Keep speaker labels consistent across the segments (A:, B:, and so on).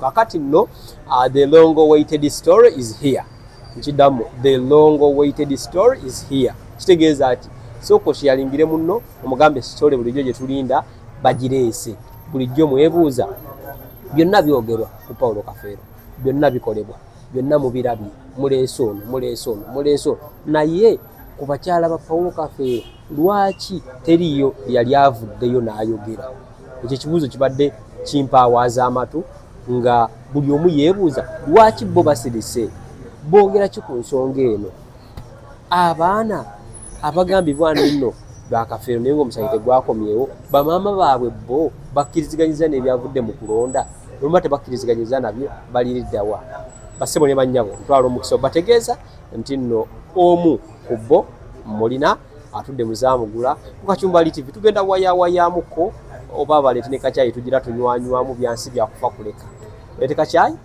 A: kakati nno the long awaited story is here nkidamu the long awaited story is here kitegeeza ati soko kyalingire munno omugambe story bulijjo gye tulinda bagireese bulijjo mwebuuza byonna byogerwa ku Paulo Kafeero byonna bikolebwa byonna mubirabye muleese ono naye ku bakyala ba Paulo Kafeero lwaki teriyo yali avuddeyo n'ayogera ekyo kibuuzo kibadde kimpaawaza amatu nga buli omu yeebuuza lwaki bo basirise boogera ki ku nsonga eno abaana abagambibwa nno bakafeero naye ng'omusango tegwakomyewo bamaama baabwe bo bakkiriziganyiza n'ebyavudde mu kulonda olumba tebakkiriziganyiza nabyo baliriddawa basebo ne bannyabo ntwala omukisa bategeeza nti nno omu ku bo mulina atudde muzaamugula ku Kakyumba TV tugenda wayawayamuko oba abaleete ne kacaayi tugira tunywanywamu byansi byakufa kuleka leete kacaayi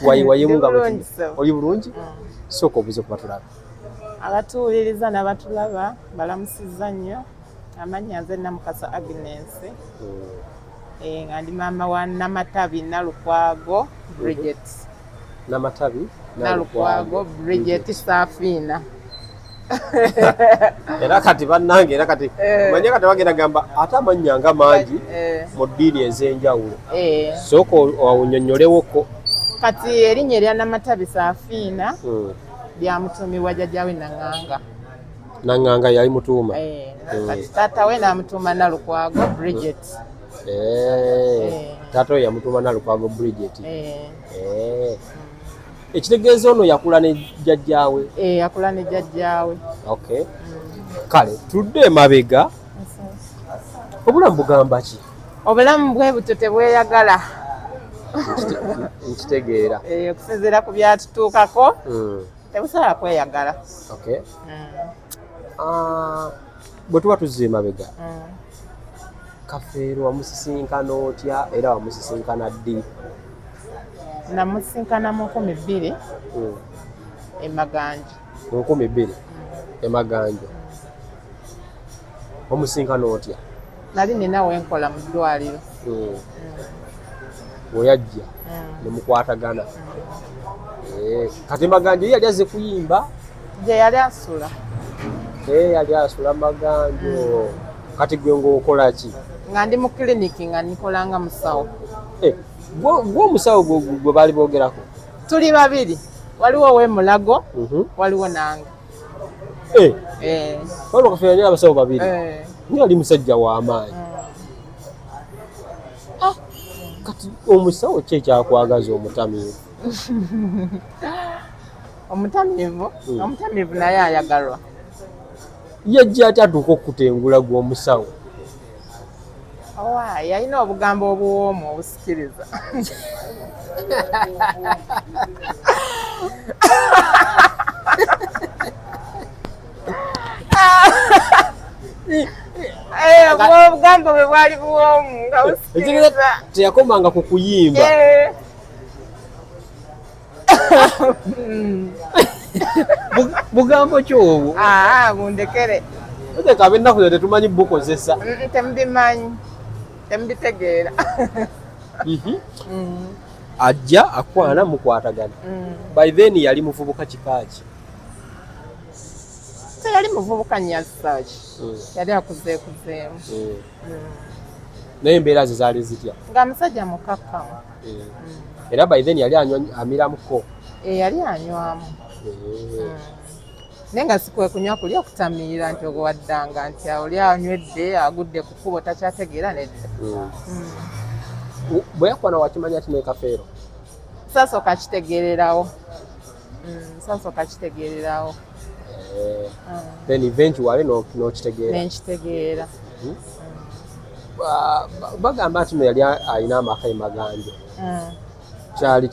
A: wayiwayemu nga oli bulungi sooka obuze kuba tulaba
B: abatuwuliriza n'abatulaba balamusizza nnyo amannya nze Namukasa Agnes nga ndi maama wa Namatabi Nalukwago Bridget
A: Namatabi
B: Nalukwago Bridget Safina
A: era kati bannange era kati manya kati bagenda gamba ate amannya nga mangi mu ddiini ez'enjawulo sooka owunyonnyolewoko
B: kati erinnya erya Namatabi Safina lyamutuumibwa jjajjawe Naŋŋanga
A: yali mutuuma
B: kati taata we n'amutuuma Nalukwago Bridget
A: taata we yamutuuma Nalukwago Bridget ekitegeeza ono yakula ne jjajjaawe
B: yakula ne jjajjaawe
A: okay kale tudde emabega obulamu bugamba ki
B: obulamu bwe buto tebweyagala
A: nkitegeera
B: okusinziira ku byatutuukako tebusobola kweyagala
A: okay bwe tuba tuzza emabega Kafeero wamusisinkana otya era wamusisinkana ddi
B: namusisinkana mu 2000 Emaganja
A: mu 2000 Emaganja wamusisinkana otya
B: nali nina wenkola mu ddwaliro
A: weyajja nemukwatagana kati Maganja yali azze kuyimba
B: gye yali asula
A: yali asula Maganjo kati gwe ng'okola ki
B: nga ndi mu kiliniki nga nikolanga musawo
A: gwe omusawo gwe baali boogerako
B: tuli babiri waliwo ow'emulago waliwo nange
A: Paulo Kafeero yali abasawo babiri naye ali musajja w'amaanyi kati omusawo ki ekyakwagaza omutamiivu
B: omutamiivu naye ayagalwa
A: yajja ate atuuka okutengula gw'omusawo
B: yalina obugambo obuwoomu obusikiriza obugambo bwe bwali buwoomu nga busikiriza
A: teyakomanga ku kuyimba bugambo ki obwo
B: bundekere
A: oteka ab'ennaku zo tetumanyi bukozesa
B: temubimanyi temubitegeera
A: ajja akwana mukwatagana by then yali muvubuka kikaaki
B: teyali muvubuka nyasaaki yali akuzeekuzeemu
A: naye embeera ze zaali zitya
B: nga musajja mukakkamu
A: era by then yali amiramuko
B: yali anywamu naye nga sikwe kunywa kuli okutamiira nti ogwo waddanga nti oli anywedde agudde ku kkubo takyategeera nedda
A: bwe yakwana wakimanya ati ne Kafeero
B: sasooka kitegeererawo
A: then eventually n'okitegeera
B: nenkitegeera
A: bagamba nti no yali alina amaka Emaganja kyali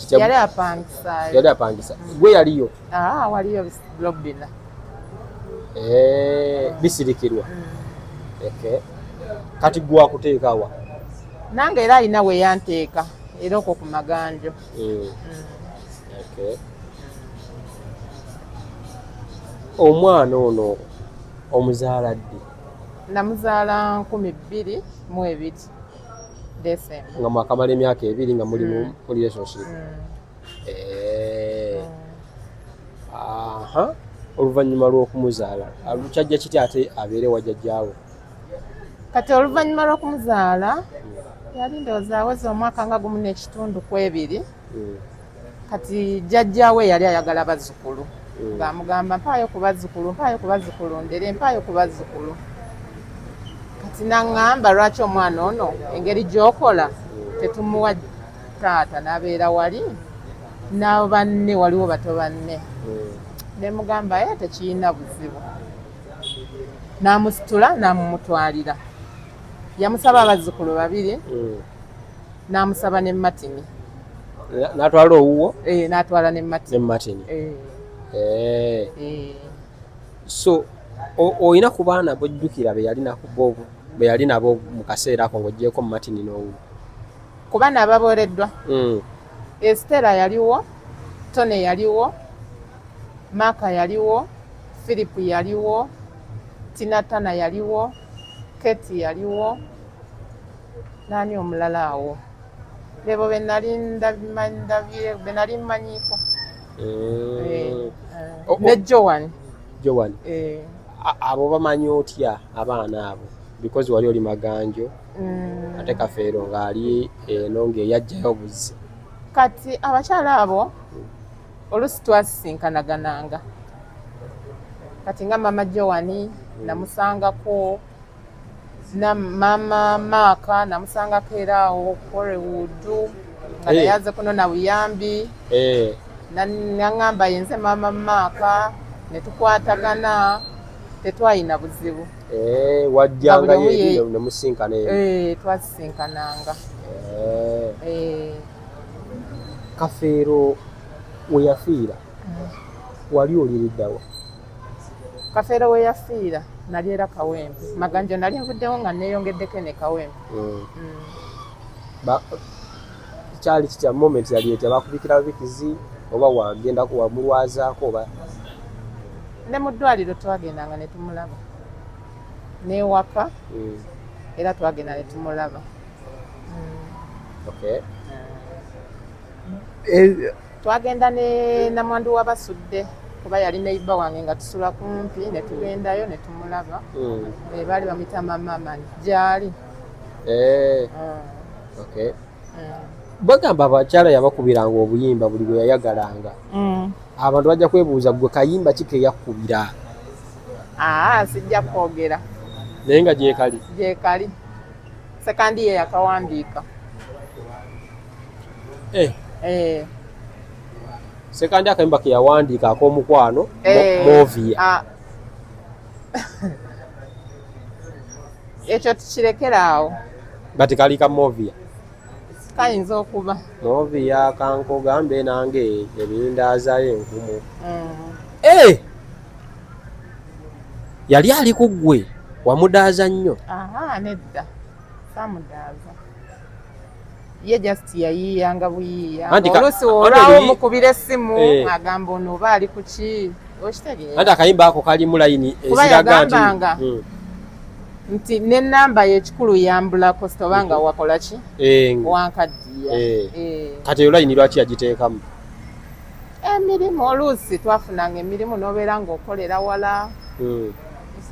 B: yali apangisa
A: gwe yaliyo
B: waliyo Lobina
A: bisirikirwa kati gwe akuteekawa
B: nange era alina we yanteeka era okwo ku Maganjo
A: omwana ono omuzaala ddi
B: namuzaala 2002 December.
A: Nga mwakamala emyaka 2 nga muli mu relationship. Aha. Oluvannyuma lw'okumuzaala kyajja kiti ate abeere wa jjajjaawe?
B: Kati oluvannyuma lw'okumuzaala yali ndowooza aweza omwaka nga gumu n'ekitundu ku 2. Kati jjajjaawe yali ayagala bazzukulu ng'amugamba mpaayo ku bazzukulu ndere mpaayo ku bazzukulu. Kati naŋŋamba lwaki omwana ono engeri gy'okola tetumuwa taata n'abeera wali n'abanne waliwo bato banne. Ne mugamba ye tekiyina buzibu. N'amusitula n'amumutwalira. Yamusaba abazzukulu 2 n'amusaba ne Martini.
A: N'atwala owuwo?
B: N'atwala ne Martini.
A: So oyina ku baana bojjukira be yali nabo mu kaseera ako ng'oggyeko mu Martini n'owuwo?
B: Ku baana ababooleddwa Estera yaliwo, Tone yaliwo, Maka yaliwo, Philip yaliwo, Tinatana yaliwo, Keti yaliwo, nani omulala awo? Lebo be nali mmanyiiko. Ne Joan. Abo bamanyi otya abaana abo? Because wali oli Maganjo ate Kafeero ng'ali eno ng'eyajjayo buzzi. Kati abakyala abo olusi twasisinkanagananga. Kati nga mama Joan namusangako, na mama Maka namusangako era awo Hollywood nga yaze kuno na buyambi. Naŋŋamba yenze mama Maka ne tukwatagana tetwalina buzibu.
A: Wajjanga ye ne musinkana eyo?
B: Twasisinkananga.
A: Kafeero we yafiira wali oliriddawo?
B: Kafeero we yafiira nali era Kawempe. Maganjo nali nvuddewo nga neeyongeddeko ne Kawempe.
A: Kyali kitya moment yali etya bakubikira bikizi oba wagenda wamulwazaako oba?
B: Ne mu ddwaliro twagendanga ne tumulaba. N'ewaka era twagenda ne tumulaba. Twagenda ne namwandu w'abasudde kuba yali neiba wange nga tusula kumpi ne tugendayo ne tumulaba. Baali bamuyita Mama Mani gyali.
A: Bagamba abakyala yabakubiranga obuyimba buli bwe yayagalanga. Abantu bajja kwebuuza gwe kayimba ki ke yakubira?
B: Sijja kwogera.
A: Naye nga gyekali?
B: Gyekali. Sekandi ye yakawandiika.
A: Sekandi akayimba ke yawandiika ak'omukwano Movia.
B: Ekyo tukirekera awo.
A: Bati kali ka Movia?
B: Kayinza okuba.
A: Movia kankogambe nange ebindaazayo enkumu. Yali ali ku ggwe wamudaaza nnyo?
B: Nedda samudaaza. Ye just yayiiyanga buyiiya. Oluusi olwawo mukubira essimu agamba ono oba ali ku ki? Okitegeera?
A: Anti akayimba ako kalimu layini eziraga
B: nti n'ennamba y'ekikulu yambulako sitoba nga wakola ki? Wankaddiya.
A: Kati eyo layini lwaki yagiteekamu?
B: Emirimu oluusi twafunanga emirimu n'obeera ng'okolera wala.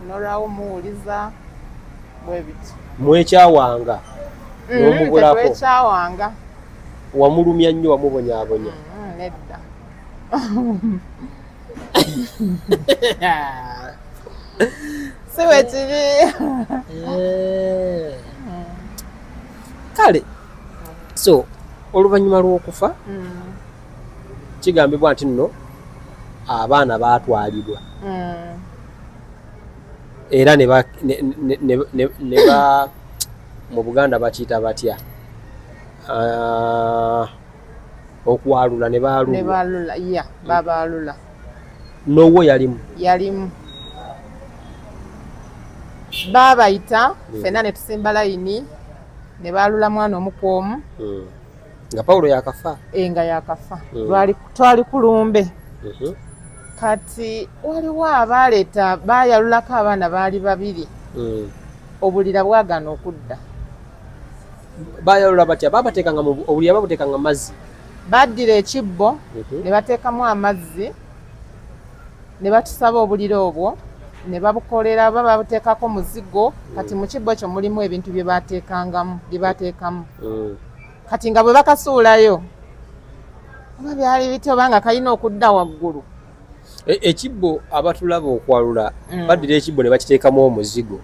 B: N'olwawo muwuliza bwe biti.
A: Mwekyawanga n'omubulako?
B: Tetwekyawanga.
A: Wamulumya nnyo wamubonyaabonya?
B: Nedda. Si bwe kiri.
A: Kale so oluvannyuma lw'okufa kigambibwa nti nno abaana baatwalibwa era ne mu Buganda bakiyita batya okwalula ne baalula. Babaalula. N'owo yalimu. Baabayita ffenna ne tusimba layini ne baalula mwana omukwomu. Nga Pawulo yakafa?
B: Nga yakafa. Twali ku lumbe. Kati waliwo abaaleeta baayalulako abaana baali 2. Obulira bwagana okudda.
A: bayalula batya babateekanga obuli babuteekanga mazzi
B: baddira ekibbo ne bateekamu amazzi ne batusaba obuliro obwo ne babukolera babuteekako muzigo kati mu kibbo ekyo mulimu ebintu bye bateekamu kati nga bwe bakasuulayo oba byali bityo obanga kalina okudda waggulu
A: ekibbo abatulaba okwalula baddira ekibbo ne bakiteekamu omuzigo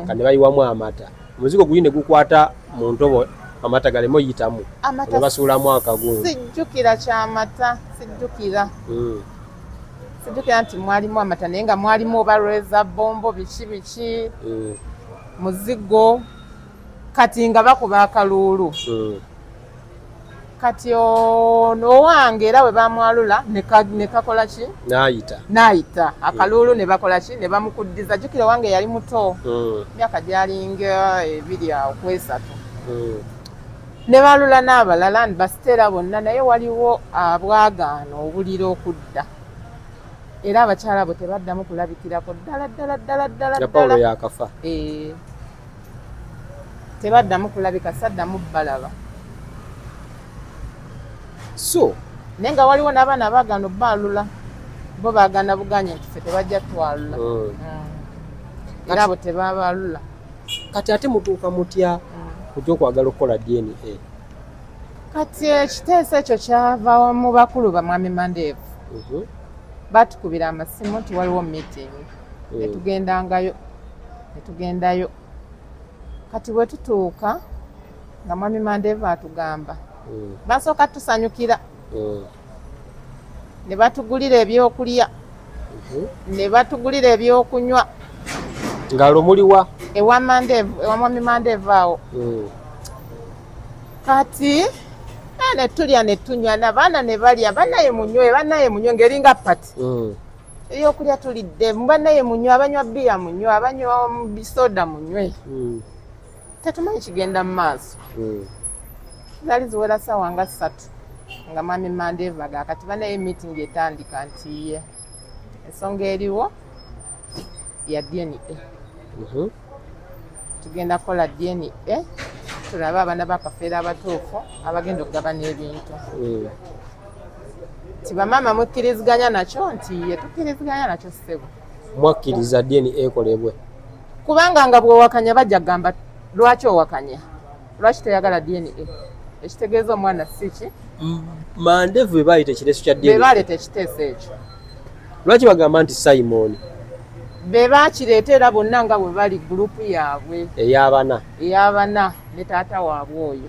A: nga ne bayiwamu amata omuzigo guli ne gukwata mu ntobo amata galeme oyitamu ne basuulamu akagundu
B: sijjukira kyamata sijjukira nti mwalimu amata naye nga mwalimu oba lweza bombo biki muzigo kati nga bakuba akaluulu kati ono owange era bwe bamwalula ne kakola ki n'ayita akaluulu ne bakola ki ne bamukuddiza jjukira owange yali muto myaka gyalinga 2 ne balula n'abalala basiteera bonna naye waliwo abwagaano obulira okudda era abakyala abo tebaddamu kulabikirako ddala
A: Paulo yakafa
B: tebaddamu kulabika saddamu balaba
A: so
B: naye nga waliwo n'abaana baagaana obbalula bo baagaana buganye nti ffe tebajja twalula era abo tebabalula
A: kati ate mutuuka mutya kujja okwagala okukola DNA
B: kati ekiteeso ekyo kyava mu bakulu ba Mwami Mandeevu batukubira amasimu nti waliwo meeting netugendayo kati bwe tutuuka nga Mwami Mandeevu atugamba basooka tusanyukira ne batugulira ebyokulya ne batugulira ebyokunywa
A: nga lumuliwa
B: ewa Mwami Mandeevu awo kati netulya netunywa nabaana ne balya bannaye munywe ngeringa pati ebyokulya tulidde bannaye munywe abanywa bbiya munywe abanywa bisoda munywe tetumanyi kigenda mu maaso zaali ziwera ssaawa nga 3 nga Mwami Mandeevu aga kati bannaye meeting etandika nti ensonga eriwo ya DNA tugenda kukola DNA tulabe abaana bakafeera abatuufu abagenda okugabana ebintu tibamaama mukkiriziganya nakyo nti tukkiriziganya nakyo ssebo
A: mwakkiriza DNA ekolebwe
B: kubanga nga bw'owakanya bajja kugamba lwaki owakanya lwaki toyagala DNA ekitegeeza omwana siki
A: Mandeevu bwe baayita ekireeso kya DNA
B: be baleeta ekiteeso ekyo
A: lwaki bagamba nti Simon
B: be bakireeta era bonna nga bwe bali gurupu yaabwe ey'abana ne taata waabwe oyo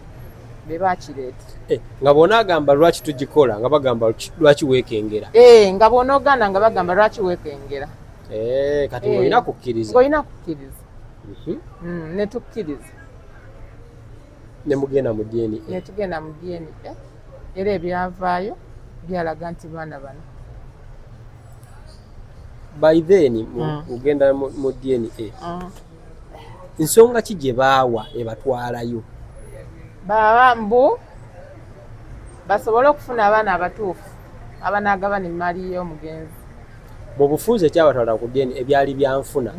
B: be bakireeta
A: nga bona agamba lwaki tugikola nga bagamba lwaki weekengera
B: nga bona oganda nga bagamba lwaki weekengera
A: kati ng'olina kukkiriza
B: ne tukkiriza
A: ne mugenda mu DNA
B: ne tugenda mu DNA era ebyavaayo byalaga nti baana bano
A: by then mugenda mu DNA nsonga ki gye baawa ebatwalayo
B: baba mbu basobole okufuna abaana abatuufu abanaagabana emmali y'omugenzi
A: mu bufuuzi ekyabatwala ku DNA byali byanfuna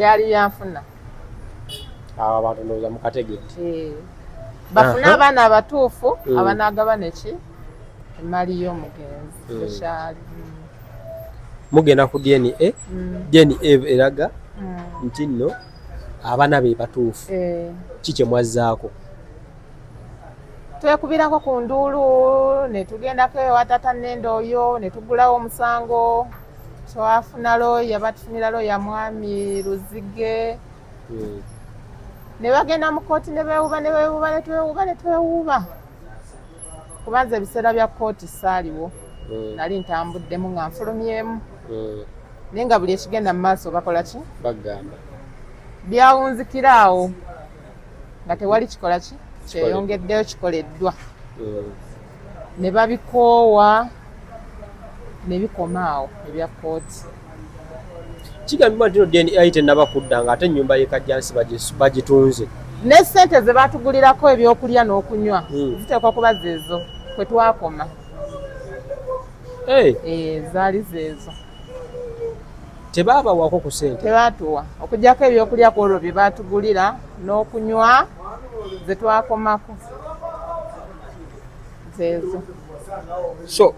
A: abo abantu ndowooza mukategeeti
B: bafune abaana abatuufu abanaagabana eki emmali y'omugenzi ekyali
A: mugenda ku DNA DNA eraga nti nno abaana be batuufu kiki mwazzaako
B: twekubirako ku nduulu ne tugendako ewa taata nnendo oyo ne tugulawo omusango twafuna looya batufunira looya Mwami Luzige ne bagenda mu kooti ne twewuuba kubanza ebiseera bya kooti saaliwo nali ntambuddemu nga nfulumyemu naye nga buli ekigenda mu maaso bakola ki
A: bagamba
B: byawunzikira awo nga tewali kikola ki kyeyongeddeyo kikoleddwa ne babikoowa ne bikoma awo ebya kooti
A: kigambibwa nti no DNA ayite nabakudda nga ate ennyumba y'ekajjansi bagitunze
B: ne ssente ze baatugulirako ebyokulya n'okunywa ziteekwa kuba zeezo kwe twakoma zaali zeezo
A: tebaabawako ku ssente
B: tebaatuwa okugyako ebyokulya ku olwo bye baatugulira n'okunywa ze twakomako zeezo.
A: So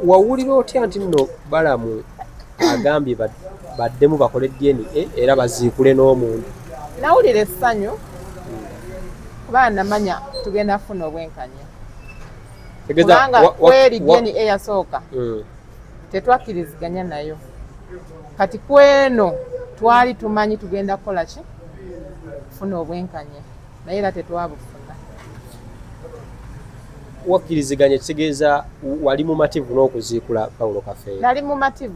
A: wawulira otya nti nno Balamu agambye baddemu bakole DNA era baziikule n'omuntu?
B: Nawulira essanyu kuba namanya tugenda kufuna obwenkanya. Kubanga kweri DNA yasooka tetwakkiriziganya nayo. Kati kweno twali tumanyi tugenda kukola ki? Kufuna obwenkanya naye era tetwabufuna.
A: Wakkiriziganya kitegeeza wali mumativu n'okuziikula Paulo Kafeero?
B: Nali mumativu.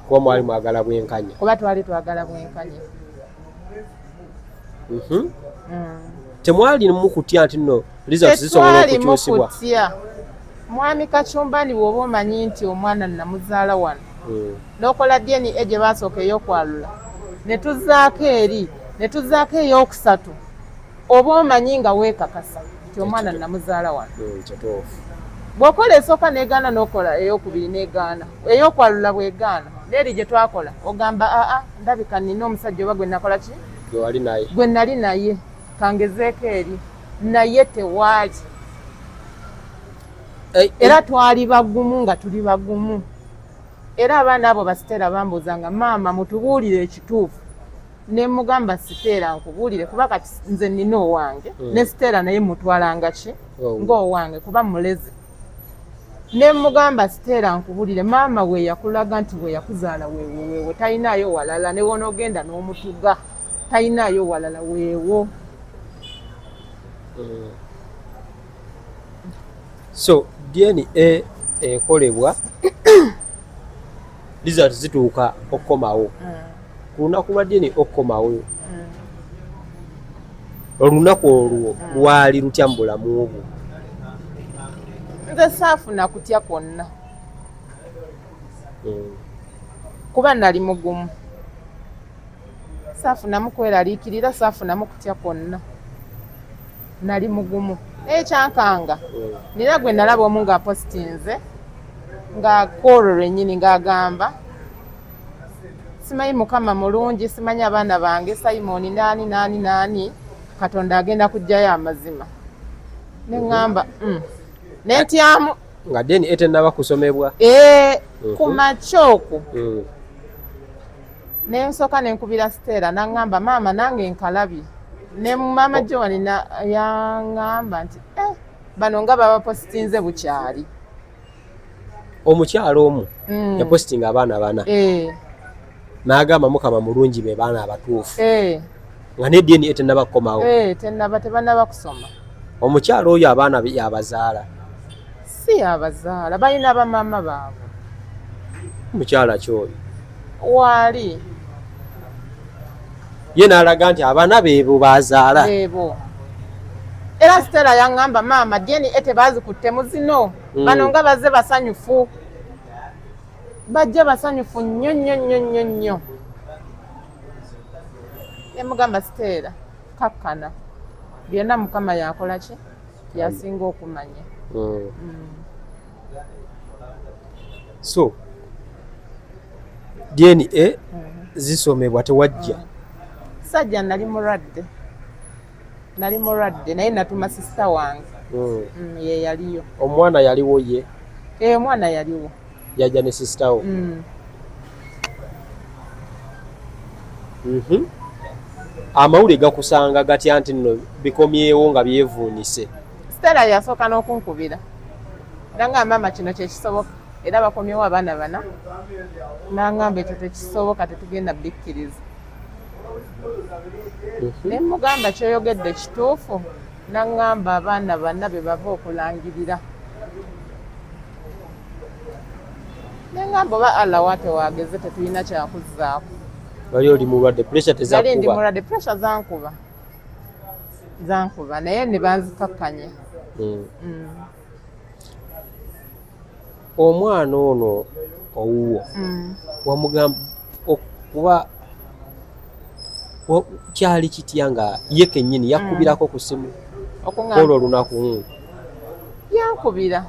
A: Kuba mwali mwagala bwenkanya?
B: Kuba twali twagala bwenkanya.
A: Temwali mukutya nti nno results zisobola okukyusibwa?
B: Mukutya. Mwami Kacumbani bw'oba omanyi nti omwana namuzaala wano n'okola DNA gye basooka ey'okwalula ne tuzaako eri ne tuzaako ey'okusatu oba omanyi nga weekakasa nti omwana namuzaala wano.
A: Kituufu.
B: Bw'okola esooka n'egaana n'okola ey'okubiri n'egaana ey'okwalula bw'egaana n'eri gye twakola ogamba ndabika nina omusajja oba gwe nakola ki? Gwe nali naye kangezeeko eri naye tewaali. Era twali bagumu nga tuli bagumu. Era abaana abo basiteera bambuuzanga maama mutubuulire ekituufu. Ne mugamba siteera nkubuulire kuba kati nze nina owange ne siteera naye mutwalanga ki? Ng'owange kuba mulezi. Ne mugamba siteera nkubuulire maama we yakulaga nti we yakuzaala weewo talinaayo walala ne wonoogenda n'omutuga talinaayo walala weewo.
A: So DNA ekolebwa result zituuka okukomawo. Ku lunaku lwa DNA okukomawo olunaku olwo lwali lutya mu bulamu obwo?
B: Nze saafuna kutya kwonna kuba nali mugumu. Saafunamu kweraliikirira, saafunamu kutya kwonna. Nali mugumu. Ekyankanga nina gwe nalaba omu ng'apositinze ng'akoolo lwennyini ng'agamba simanyi Mukama mulungi, simanyi abaana bange Simoni naani Katonda agenda kuggyayo amazima. Ne ŋŋamba ne ntyamu
A: nga DNA tennaba kusomebwa.
B: Ku makyoku ne nsooka ne nkubira Siteera n'aŋŋamba maama nange nkalabye. Ne maama Joan yaŋŋamba nti bano nga babapositinze bukyali.
A: Omukyalo omu yapositinga abaana bana n'agamba Mukama mulungi be baana abatuufu nga ne DNA tennaba kukomawo.
B: Tebannaba kusoma.
A: Omukyalo oyo abaana yabazaala?
B: Si yabazaala, balina bamaama baabwe.
A: Mukyala kyoyo
B: waali
A: ye n'alaga nti abaana beebo bazaala.
B: Era Siteera yaŋŋamba maama DNA tebazikuttemu zino bano nga bazze basanyufu. Bajja basanyufu nnyo. Ne mugamba Siteera kakkana byonna Mukama yakola ki? Yasinga okumanya.
A: So DNA zisomebwa tewajja?
B: Sajja nali mulwadde naye natuma sisita wange ye yaliyo.
A: Omwana yaliwo ye?
B: Omwana yaliwo.
A: Yajja ne sisita wo? Amawulire gakusanga gatya nti nno bikomyewo nga byevuunise?
B: Siteera yasooka n'okunkubira era nga maama kino kyekisoboka era bakomyewo abaana bana n'aŋŋamba ekyo tekisoboka tetugenda bikkiriza. Ne mugamba kyoyogedde kituufu n'aŋŋamba abaana bana be bava okulangirira. Ne ŋŋamba oba Allah waate wageze tetulina kyakuzzaako.
A: Wali oli mulwadde pressure tezakuba?
B: Nali ndi mulwadde pressure zankuba naye ne banzikakkanya.
A: Omwana ono owuwo wamugamba okuba kyali kitya nga ye kennyini yakubirako ku ssimu olwo olunaku? Yankubira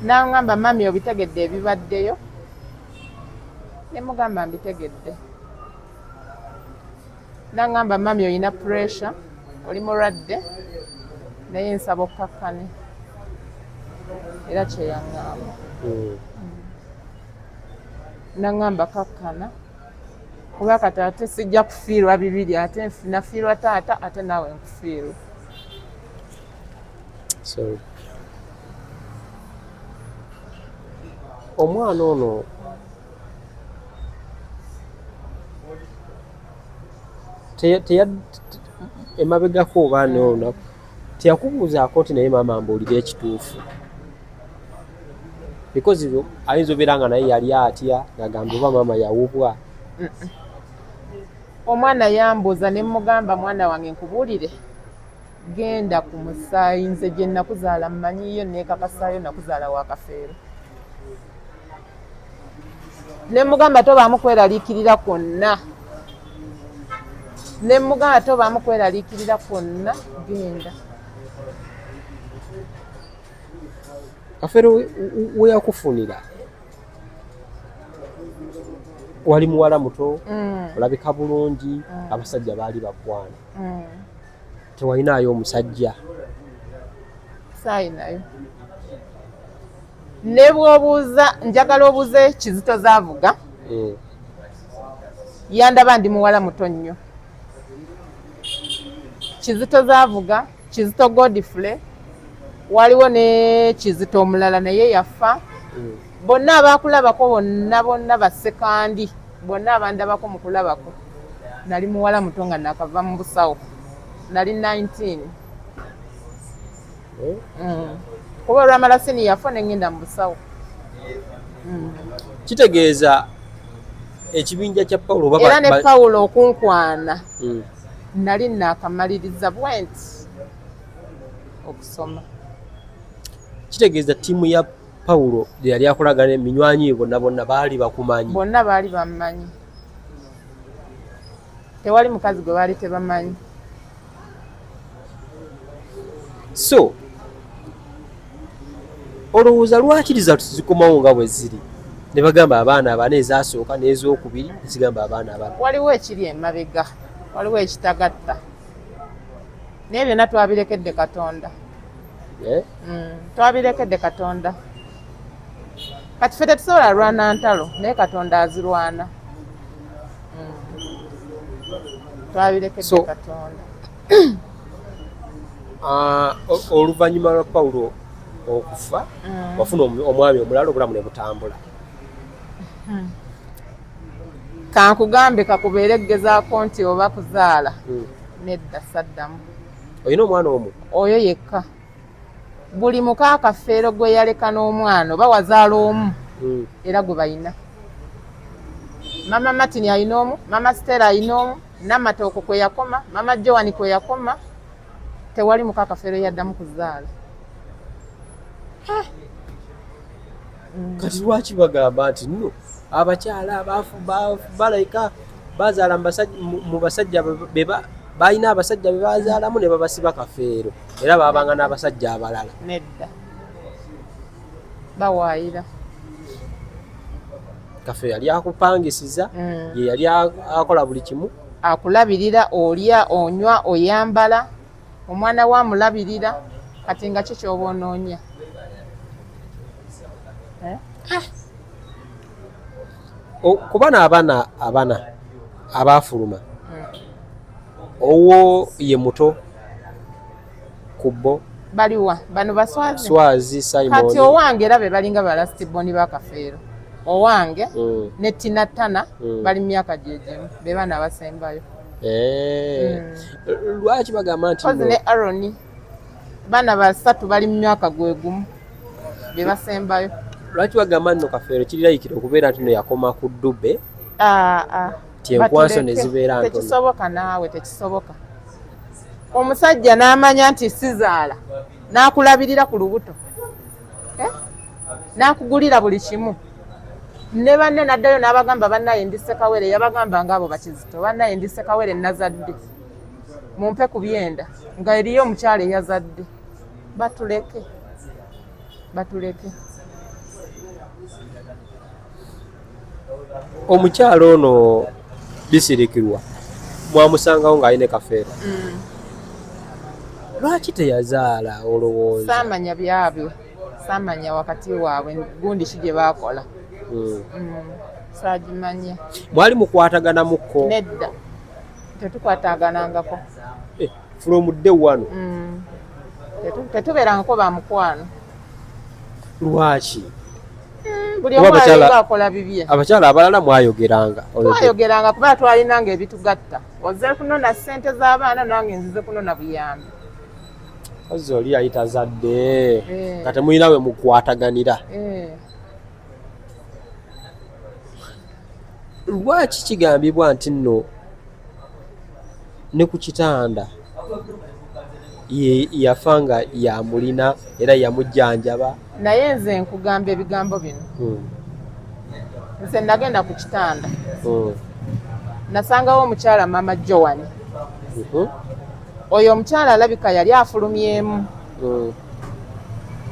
B: n'aŋŋamba mami obitegedde ebibaddeyo? Ne mugamba mbitegedde. N'aŋŋamba mami olina pressure oli mulwadde naye nsaba okkakkane. era kyeyaŋŋamba naŋŋamba kakkana kuba kati ate sijja kufiirwa bibiri ate nafiirwa taata ate naawe nkufiirwa.
A: Omwana ono emabegako oba n'olunaku teyakubuuzaako nti naye maama mbuulira ekituufu, because ayinza obeera nga naye yali atya ng'agamba oba maama yawubwa.
B: Omwana yambuuza ne mmugamba mwana wange nkubuulire, genda ku musaayi, nze gye nakuzaala mmanyiyo neekakasaayo nakuzaala wa Kafeero. Ne mmugamba tobaamu kweraliikirira kwonna, ne mmugamba tobaamu kweraliikirira kwonna, genda.
A: Kafeero we yakufunira wali muwala muto, olabika bulungi, abasajja baali bakwana, tewalinayo omusajja?
B: Saayinayo. Ne bw'obuuza, njagala obuuze Kizito Zaavuga, yandaba ndi muwala muto nnyo. Kizito Zaavuga, Kizito Godfrey, waliwo ne Kizito omulala naye yafa. Bonna abaakulabako bonna basekandi, bonna abandabako mu kulabako. Nali muwala muto nga nakava mu busawo, nali 19. Kuba olwamala sini yafa ne ngenda mu busawo.
A: Kitegeeza ekibinja kya Pawulo
B: era ne Pawulo okunkwana nali nakamaliriza bwenti okusoma.
A: Kitegeeza ttiimu ya Pawulo gye yali akolagana eminywanyi bonna baali bakumanyi?
B: Bonna baali bamanyi, tewali mukazi gwe baali tebamanyi.
A: So olowooza lwakiriza tuzikomawo nga bwe ziri ne bagamba abaana abana ezaasooka n'ezookubiri nezigamba abaana abana?
B: Waliwo ekiri emabega, waliwo ekitagatta, naye byonna twabirekedde Katonda. Twabirekedde Katonda. Kati ffe tetusobola lwana ntalo naye Katonda azirwana. Twabirekedde Katonda.
A: Oluvannyuma lwa Pawulo okufa wafuna omwami omulala, obulamu ne butambula.
B: Kankugambe kakubeere egezaako nti oba kuzaala, nedda saddamu.
A: Olina omwana omu? Oyo
B: yekka. Buli muka Kafeero gwe yaleka n'omwana oba wazaala omu era gwe balina. Mama Martin alina omu, Mama Stella alina omu, Namatooko kwe yakoma, Mama Joan kwe yakoma. Tewali muka Kafeero yaddamu kuzaala.
A: Kati lwaki bagamba nti nno abakyala abaafu balayika bazaala mu basajja balina abasajja be bazaalamu ne babasiba Kafeero era babanga n'abasajja abalala?
B: Nedda, bawaayira.
A: Kafeero yali akupangisiza, ye yali akola buli kimu.
B: Akulabirira, olya, onywa, oyambala. Omwana wa mulabirira, kati nga kikyoba onoonya.
A: Kuba n'abaana abaafuluma, owo ye muto ku bo?
B: Baliwa bano baswazi?
A: Swazi, Simon.
B: Kati owange era be balinga balastiboni ba Kafeero. Owange ne Tina Tana bali myaka gyegyemu, be baana abasembayo.
A: Lwaki bagamba nti
B: kozi ne Aroni baana basatu bali mu myaka gwegumu, be basembayo.
A: Lwaki bagamba nno Kafeero kirirayikira okubeera nti no yakoma ku ddube? Enkwaso ne zibeera ntono.
B: Tekisoboka naawe, tekisoboka. Omusajja n'amanya nti sizaala, n'akulabirira ku lubuto, n'akugulira buli kimu. Ne banne naddayo n'abagamba bannaye ndi Ssekawere, yabagamba ng'abo bakizito, bannaye ndi Ssekawere nazadde, mumpe ku byenda, nga eriyo omukyala eyazadde. Batuleke, batuleke.
A: Omukyala ono bisirikirwa mwamusangawo ng'alina Kafeero. Lwaki teyazaala olowooza?
B: Saamanya byabyo, samanya wakati waabwe gundi ki gye baakola saagimanya.
A: Mwali mukwatagana mukko?
B: Nedda tetukwataganangako
A: from day one.
B: Tetubeerangako ba mukwano.
A: Lwaki?
B: Buli omu alinga akola bibye.
A: Abakyala abalala mwayogeranga?
B: Twayogeranga kuba twalinanga ebitugatta. Ozze kunona ssente z'abaana nange nzize kunona buyambi.
A: Ozi oli yayita zadde nga temulina we mukwataganira. Lwaki kigambibwa nti nno ne ku kitanda yafa nga yamulina era yamujjanjaba?
B: Naye nze nkugamba ebigambo bino. Nze nagenda ku kitanda nasangawo omukyala Mama Joan. Oyo omukyala alabika yali afulumyemu.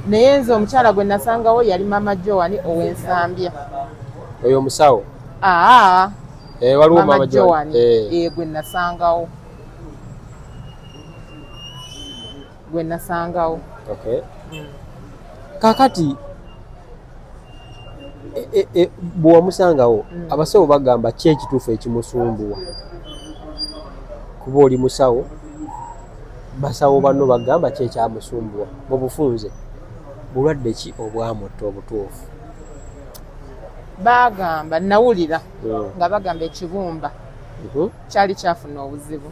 B: Naye nze omukyala gwe nasangawo yali Mama Joan ow'ensambya.
A: Oyo omusawo?
B: Waliwo Mama Joan gwe nasangawo.
A: Okay. Kakati bw'omusangawo abasawo bagamba ki ekituufu ekimusumbuwa? Kuba oli musawo, basawo banno bagamba ki ekyamusumbuwa mu bufunze? Bulwadde ki obwamutta obutuufu?
B: Bagamba nawulira nga bagamba ekibumba kyali kyafuna obuzibu.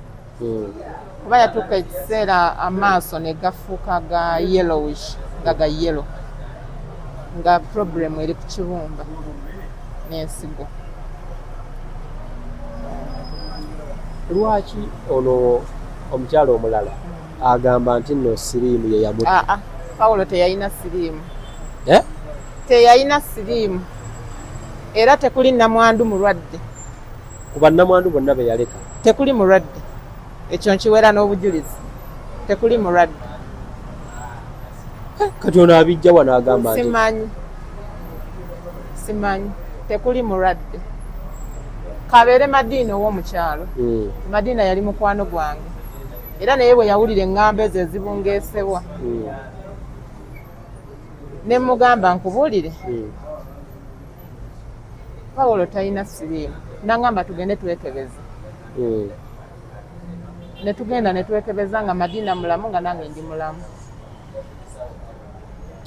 B: Kuba yatuuka ekiseera amaaso ne gafuuka ga yellowish nga ga yellow nga problem eri ku kibumba n'ensigo.
A: Lwaki ono omukyala omulala agamba nti nno siriimu ye yamutta?
B: Pawulo teyalina siriimu. Teyalina siriimu era tekuli namwandu mulwadde.
A: Kuba namwandu bonna be yaleka
B: tekuli mulwadde. Ekyo nkiwera n'obujulizi. Tekuli mulwadde.
A: Kati ono abijja wano agamba nti
B: simanyi. Tekuli mulwadde. Kabeere Madiina ow'omukyalo. Madiina yali mukwano gwange era naye bwe yawulira eŋŋambo ezo ezibungeesebwa ne mugamba nkubuulire Pawulo talina siriimu. Nangamba tugende twekebeze. Ne tugenda ne twekebeza nga Madiina mulamu nga nange ndi mulamu.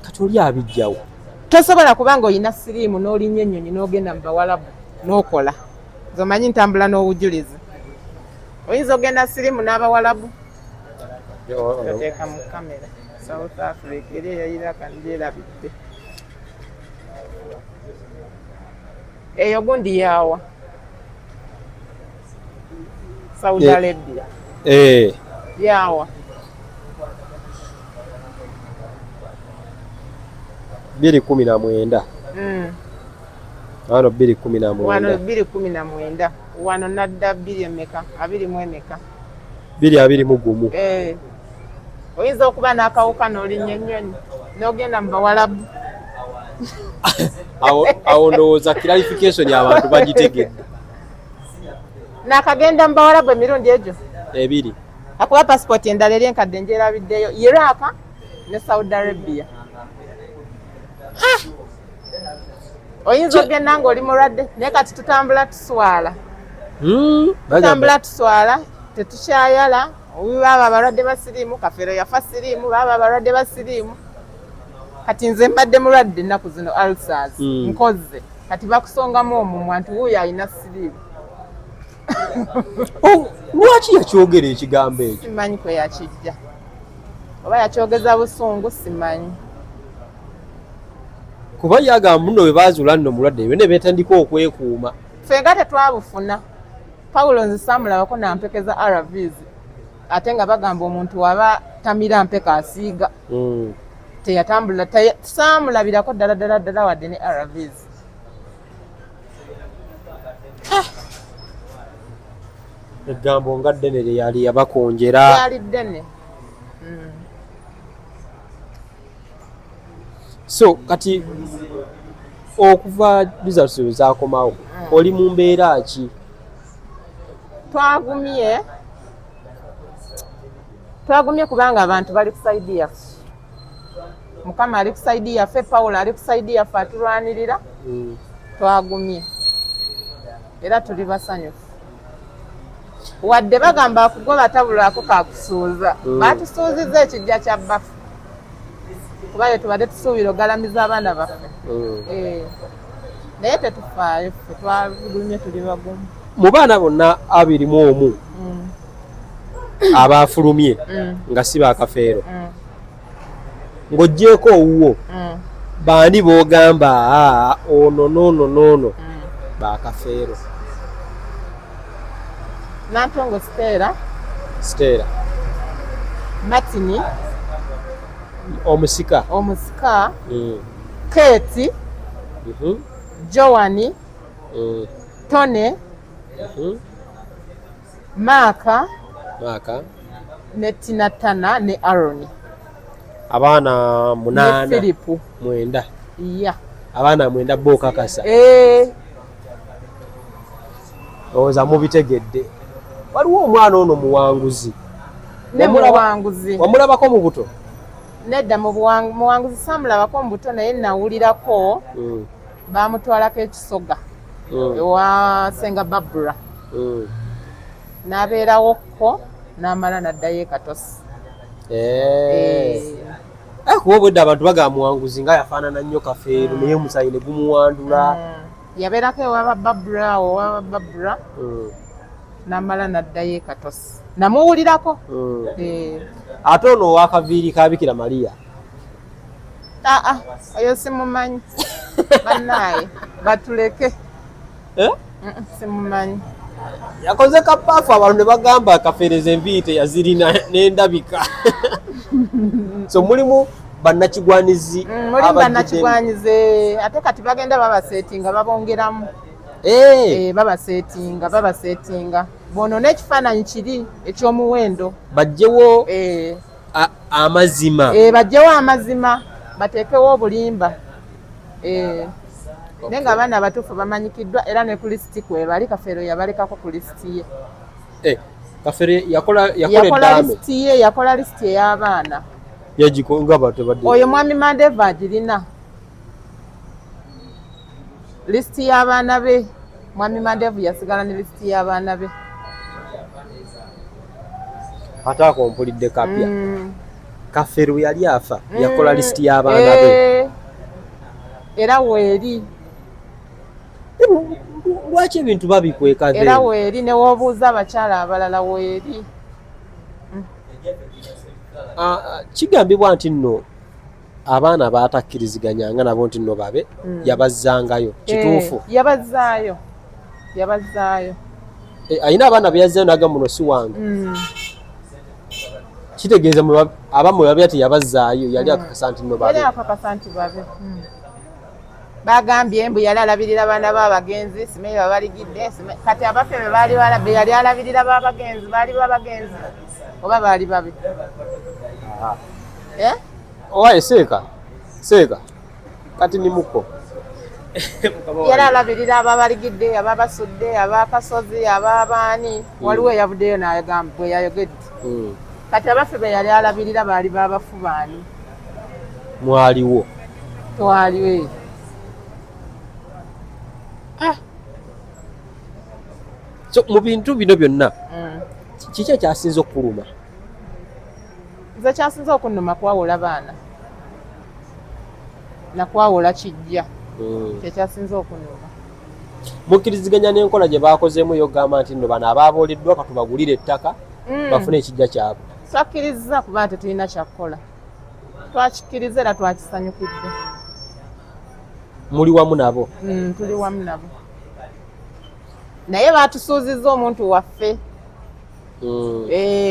A: Kati oli abijjawo?
B: Tosobola kubanga olina siriimu n'olinnya ennyonyi n'ogenda mu Bawalabu n'okola. Nze omanyi ntambula n'obujulizi. Oyinza ogenda siriimu n'Abawalabu. Oteeka mu kamera. South Africa eri eyayiraka ndyerabidde. Eyo gundi yaawa. Saudi Arabia. Yaawa.
A: 2019. Wano 2019.
B: Wano 2019. Wano nadda 2 emeka? 20 emeka?
A: 2021.
B: Oyinza okuba n'akawuka n'olinnya ennyonyi n'ogenda mu Bawalabu.
A: Awo ndowooza clarification abantu bagitegedde.
B: Nakagenda mu Bawalabu emirundi egyo
A: 2.
B: akuba passport endala eri enkadde njerabiddeyo Iraq ne Saudi Arabia. Oyinza ogenda ng'oli mulwadde naye kati tutambula tuswala. Tutambula tuswala tetukyayala. Baba abalwadde ba siriimu, Kafeero yafa siriimu, baba abalwadde ba siriimu. Kati nze mbadde mulwadde ennaku zino ulcers nkozze. Kati bakusongamu omumwa nti wuuyo alina siriimu.
A: Lwaki yakyogera ekigambo ekyo?
B: Simanyi kwe yakijja. Oba yakyogeza busungu simanyi.
A: Kuba yagamba muno bwe baazuula nno mulwadde ebyo ne beetandika okwekuuma.
B: Ffe nga tetwabufuna. Pawulo nze saamulabako nampekeza RVs. Ate nga bagamba omuntu waba tamira mpeka asiiga. Teyatambula saamulabirako ddala wadde ne RVs.
A: Eggambo nga ddene lyali yabakonjera.
B: Yali ddene.
A: So kati okuva results zaakomawo oli mu mbeera ki? Twagumye kubanga abantu bali ku saidi yaffe.
B: Mukama ali ku saidi yaffe, Pawulo ali ku saidi yaffe atulwanirira, twagumye era tuli basanyufu. Wadde bagamba akugoba tabulako kakusuuza, batusuuzizza ekijja kya baffe kuba ye tubadde tusuubira ogalamiza abaana baffe. Naye tetufaayo ffe, twagumye tuli bagumu.
A: Mu baana bonna 21 abaafulumye nga si baakafeero ng'oggyeko owuwo baani b'ogamba ono n'ono baakafeero?
B: Nantongo Stella, Martini
A: omusika,
B: Kate, Joani, Tone, Maaka ne Tinatana ne Aaron.
A: Abaana 8
B: ne Philip
A: 9.
B: Yeah.
A: Abaana 9 bo kakasa. Oza mubitegedde. Waliwo omwana ono muwanguzi.
B: Ne muwanguzi.
A: Wamulabako mu buto?
B: Nedda muwanguzi samulabako mu buto naye nawulirako bamutwalako ekisoga ewa Senga Barbara. N'abeerawo ko n'amala n'addayo e Katosi.
A: Kuba obwedda abantu bagamba muwanguzi nga yafaanana nnyo Kafeero naye omusayi ne gumuwandula.
B: Yabeerako ewa Barbara n'amala n'addayo e Katosi. Namuwulirako.
A: Ate ono ow'akaviiri ka Bikira Maria?
B: Oyo simumanyi. Bannaaye batuleke. Simumanyi.
A: Yakoze kapaafu abantu ne bagamba Kafeereza enviiri teyazirina n'endabika. So mulimu bannakigwanizi.
B: Mulimu bannakigwanyize ate kati bagenda babaseetinga babongeramu. Babaseetinga. Bono n'ekifaananyi kiri eky'omuwendo.
A: Bajjewo amazima.
B: Bajjewo amazima. Bateekewo obulimba. Naye nga abaana abatuufu bamanyikiddwa era ne ku lisiti kwebali. Kafeero yabalekako ku lisiti ye.
A: Kafeero yakola
B: lisiti ye, yakola lisiti ey'abaana.
A: Yagikonga batebadde.
B: Oyo mwami Mandeva agirina. Lisiti y'abaana be. Mwami Mandevu yasigala ne lisiti y'abaana be.
A: Ate akompulidde kapya. Kafeero yali afa yakola lisiti y'abaana be.
B: Era weeri.
A: Lwaki ebintu babikweka ze?
B: Era weeri ne woobuuza abakyala abalala weeri.
A: Kigambibwa nti nno abaana baatakkiriziganyanga nabo nti nno babe yabazzangayo. Kituufu?
B: Yabazzaayo.
A: Ayina abaana be yazzayo n'agamba muno si wange. Kitegeeza abamu babe ati yabazzaayo yali akakasa nti nno babe.
B: Yali akakasa nti babe. Bagambye mbu yali alabirira abaana b'abagenzi simanyi babaligidde. Kati abaffe be yali alabirira b'abagenzi baali babagenzi oba baali babe?
A: Owaye seeka kati nimuko.
B: Yali alabirira ababaligidde, ababasudde, abakasozi, ababaani. Waliwo eyavuddeyo n'agamba bwe yayogedde. Kati abaffe be yali alabirira baali babafubaani.
A: Mwaliwo?
B: Twaliwo.
A: So mu bintu bino byonna kiki ekyasinze okuluma?
B: Nze kyasinze okunnuma kwawula baana nakwawula kijja. Kyekyasinze okunnuma.
A: Mukkiriziganya n'enkola gye baakozeemu yogamba nti nno bano abaabooleddwa katubagulire ettaka bafune ekijja kyabwe?
B: Twakkiriza kuba tetulina kyakukola. Twakikkiriza era twakisanyukidde.
A: Muli wamu nabo?
B: Tuli wamu nabo. Naye baatusuuzizza omuntu waffe.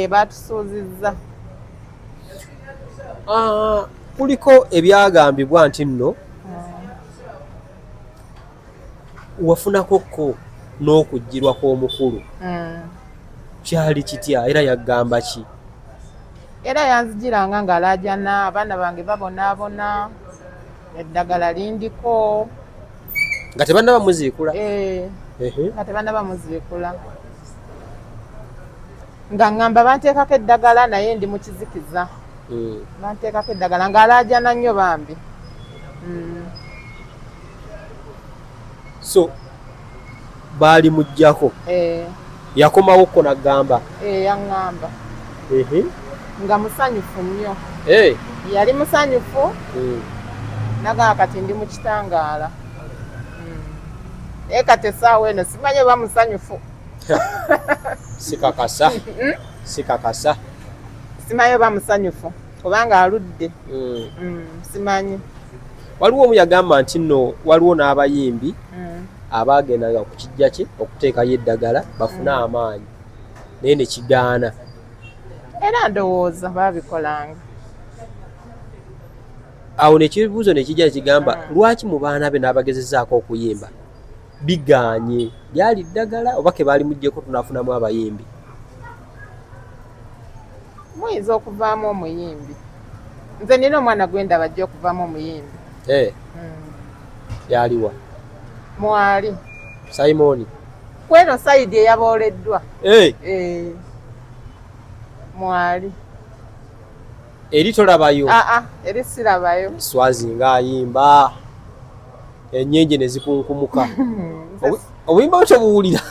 B: Baatusuuzizza.
A: Kuliko ebyagambibwa nti nno wafunakokko n'okujjirwa kw'omukulu. Kyali kitya era yagamba ki?
B: Era yanzijiranga ng'alaajana abaana bange babonaabona eddagala lindiko.
A: Nga tebannaba muziikula?
B: Nga tebannaba muziikula. Nga ngamba banteekako eddagala naye ndi mu kizikiza. banteekako eddagala ng'alaajana nnyo bambi.
A: So baali mujjako yakomawokko n'agamba
B: yaŋŋamba nga musanyufu nnyo. Yali musanyufu nagamba kati ndi mu kitangaala. Naye kati essaawa eno simanyi oba musanyufu.
A: Sikakasa.
B: Simanyi oba musanyufu kubanga aludde. Simanyi.
A: Waliwo omu yagamba nti nno waliwo n'abayimbi abaagendanga ku kijja kye okuteekayo eddagala bafune amaanyi naye ne kigaana.
B: Era ndowooza baabikolanga.
A: Awo nekibuuzo ne kijja kigamba lwaki mu baana be n'abagezezaako okuyimba bigaanye? Lyali ddagala oba ke baali muggyeko tunaafunamu abayimbi?
B: Muyinza okuvaamu omuyimbi. Nze nina omwana gwenda bajja okuvaamu omuyimbi.
A: Yaliwa?
B: Mwali
A: Simoni
B: kweno sayidi eyabooleddwa. Mwali
A: eri tolabayo?
B: Eri sirabayo.
A: Swazi ng'ayimba ennyenje ne zikunkumuka. Obuyimba bwe tobuwulira?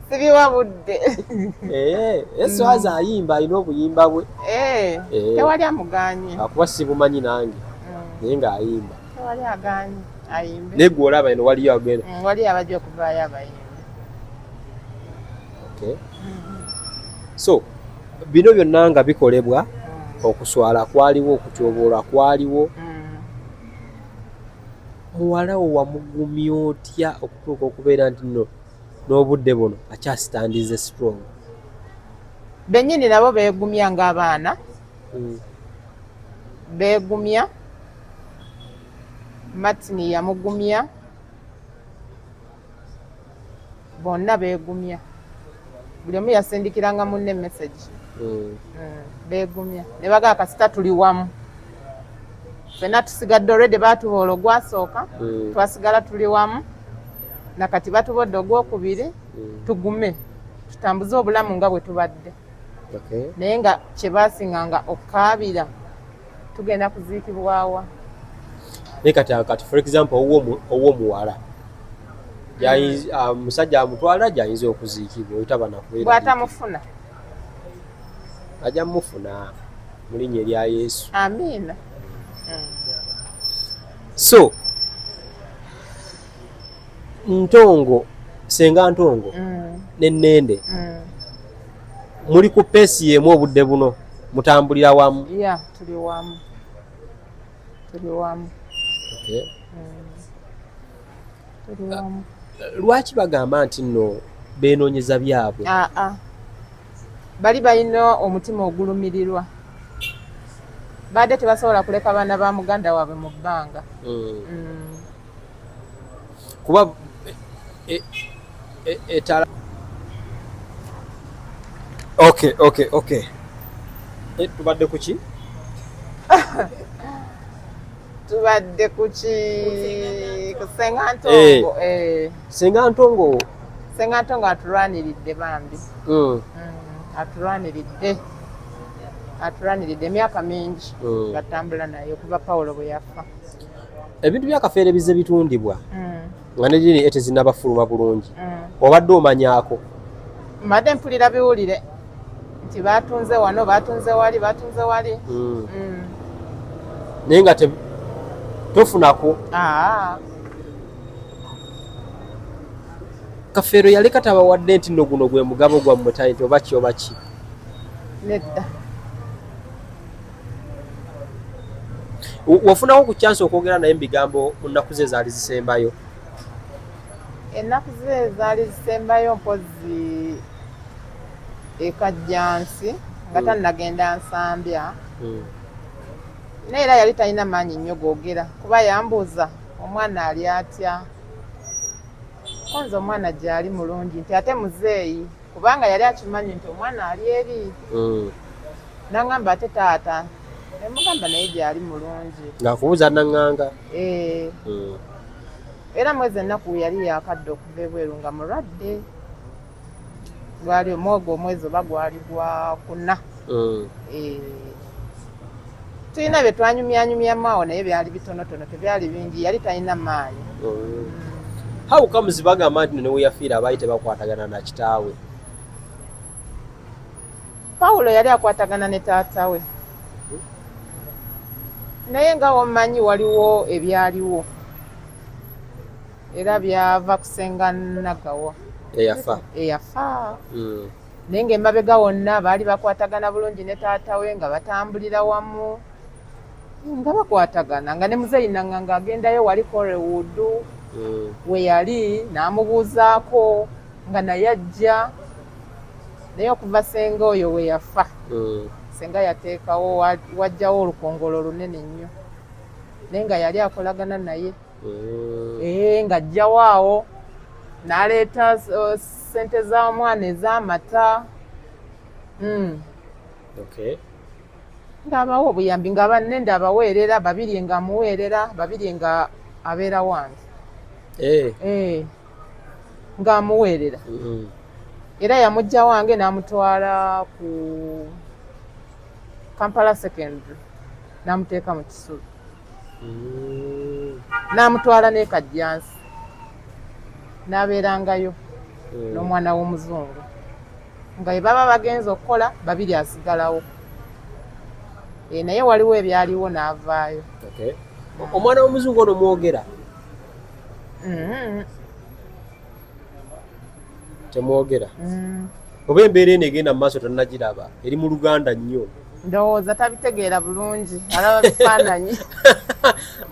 B: Sibiwa budde.
A: Swazi ayimba alina obuyimba bwe.
B: Tewali amugaanye.
A: Akuba sibumanyi nange naye ng'ayimba.
B: Tewali agaanye ayimbe.
A: Naye gwe olaba eno waliyo agenda?
B: Waliyo abajja okuvaayo abayimbi.
A: So bino byonna nga bikolebwa, okuswala kwaliwo, okutyoboola kwaliwo. Muwala wo wamugumya otya okutuuka okubeera nti nno n'obudde buno akyasitandize strong?
B: Bennyini nabo beegumya ng'abaana. Beegumya. Martin yamugumya. Bonna beegumya. Buli omu yasindikiranga munne message. Beegumya. Ne bagamba kasita tuli wamu. Ffenna tusigadde already baatuboola ogwasooka. Twasigala tuli wamu. Nakati batubodde ogwokubiri. Tugume. Tutambuze obulamu nga bwe tubadde. Naye nga kye baasinganga okukaabira tugenda kuziikibwawa.
A: Naye kati for example ow'omuwala musajja amutwala gy'ayinza okuziikibwa oyitaba nakubeera
B: bw'atamufuna
A: ajja mufuna mu linnya erya Yesu.
B: Amiina.
A: So Ntongo, Senga Ntongo n'Ennende muli ku peesi y'emu obudde buno mutambulira wamu?
B: Tuli wamu. Tuli wamu. Tuli wamu.
A: Lwaki bagamba nti nno beenoonyeza byabwe?
B: Bali balina omutima ogulumirirwa. Badde tebasobola kuleka baana ba muganda waabwe mu bbanga.
A: Kuba etala. Okay. Tubadde ku ki?
B: Tubadde ku Senga Ntongo.
A: Senga Ntongo.
B: Senga Ntongo atulwaniridde bambi. Atulwaniridde emyaka mingi gatambula naye okuva Pawulo bwe yafa.
A: Ebintu bya kafeere bize bitundibwa nga ne dini tezinnabafuluma bulungi. Obadde omanyako?
B: Mbadde mpulira biwulire nti batunze wano, batunze wali.
A: Naye nga tofunako? Kafeero yaleka tabawadde nti nno guno gwe mugabo gwammwe taiti oba ki oba ki?
B: Nedda.
A: Wafunawo ku chance okwogera naye mu bigambo mu nnaku ze zaali zisembayo?
B: Ennaku ze zaali zisembayo mpozi ekajjansi nga tannagenda nsambya. Naye era yali talina maanyi nnyo googera kuba yambuuza omwana ali atya. Konza omwana gyali mulungi nti ate muzeeyi kubanga yali akimanyi nti omwana ali eri. N'angamba ate taata. Mugamba naye gyali mulungi.
A: Ng'akubuuza naŋŋanga?
B: Era mwezi ennaku yali yakadde okuva ebweru nga mulwadde. Gwali omwogo omwezi oba gwali gwa kuna. tulina bye twanyumyanyumyamu awo naye byali bitonotono tebyali bingi yali talina maanyi.
A: How comes bagamba nti ne weyafiira abaali tebakwatagana na kitaawe?
B: Pawulo yali akwatagana ne taata we naye nga womanyi waliwo ebyaliwo era byava kusenga Nagawa eyafa naye ng'emabega wonna baali bakwatagana bulungi ne taata we nga batambulira wamu nga bakwatagana nga ne Muzeyinanga ng'agendayo wali Collywood we yali n'amubuuzaako nga naye ajja naye okuva senga oyo we yafa senga yateekawo wajjawo olukongolo lunene nnyo naye nga yali akolagana naye ng'ajjawo awo n'aleeta ssente z'omwana ez'amata ng'abawa obuyambi nga banne nd'abaweerera babiri nga amuweerera babiri nga abeera wange ng'amuweerera era yamujja wange n'amutwala ku Kampala Secondary n'amuteeka mu Kisulo n'amutwala ne Kajjansi n'abeerangayo n'omwana w'omuzungu nga bwe baba bagenze okukola babiri asigalawo naye waliwo ebyaliwo n'avaayo.
A: Omwana w'omuzungu ono mwogera? Temwogera? Oba embeera eno egenda mu maaso tonnagiraba eri mu Luganda nnyo?
B: Ndowooza tabitegeera bulungi alaba bifaananyi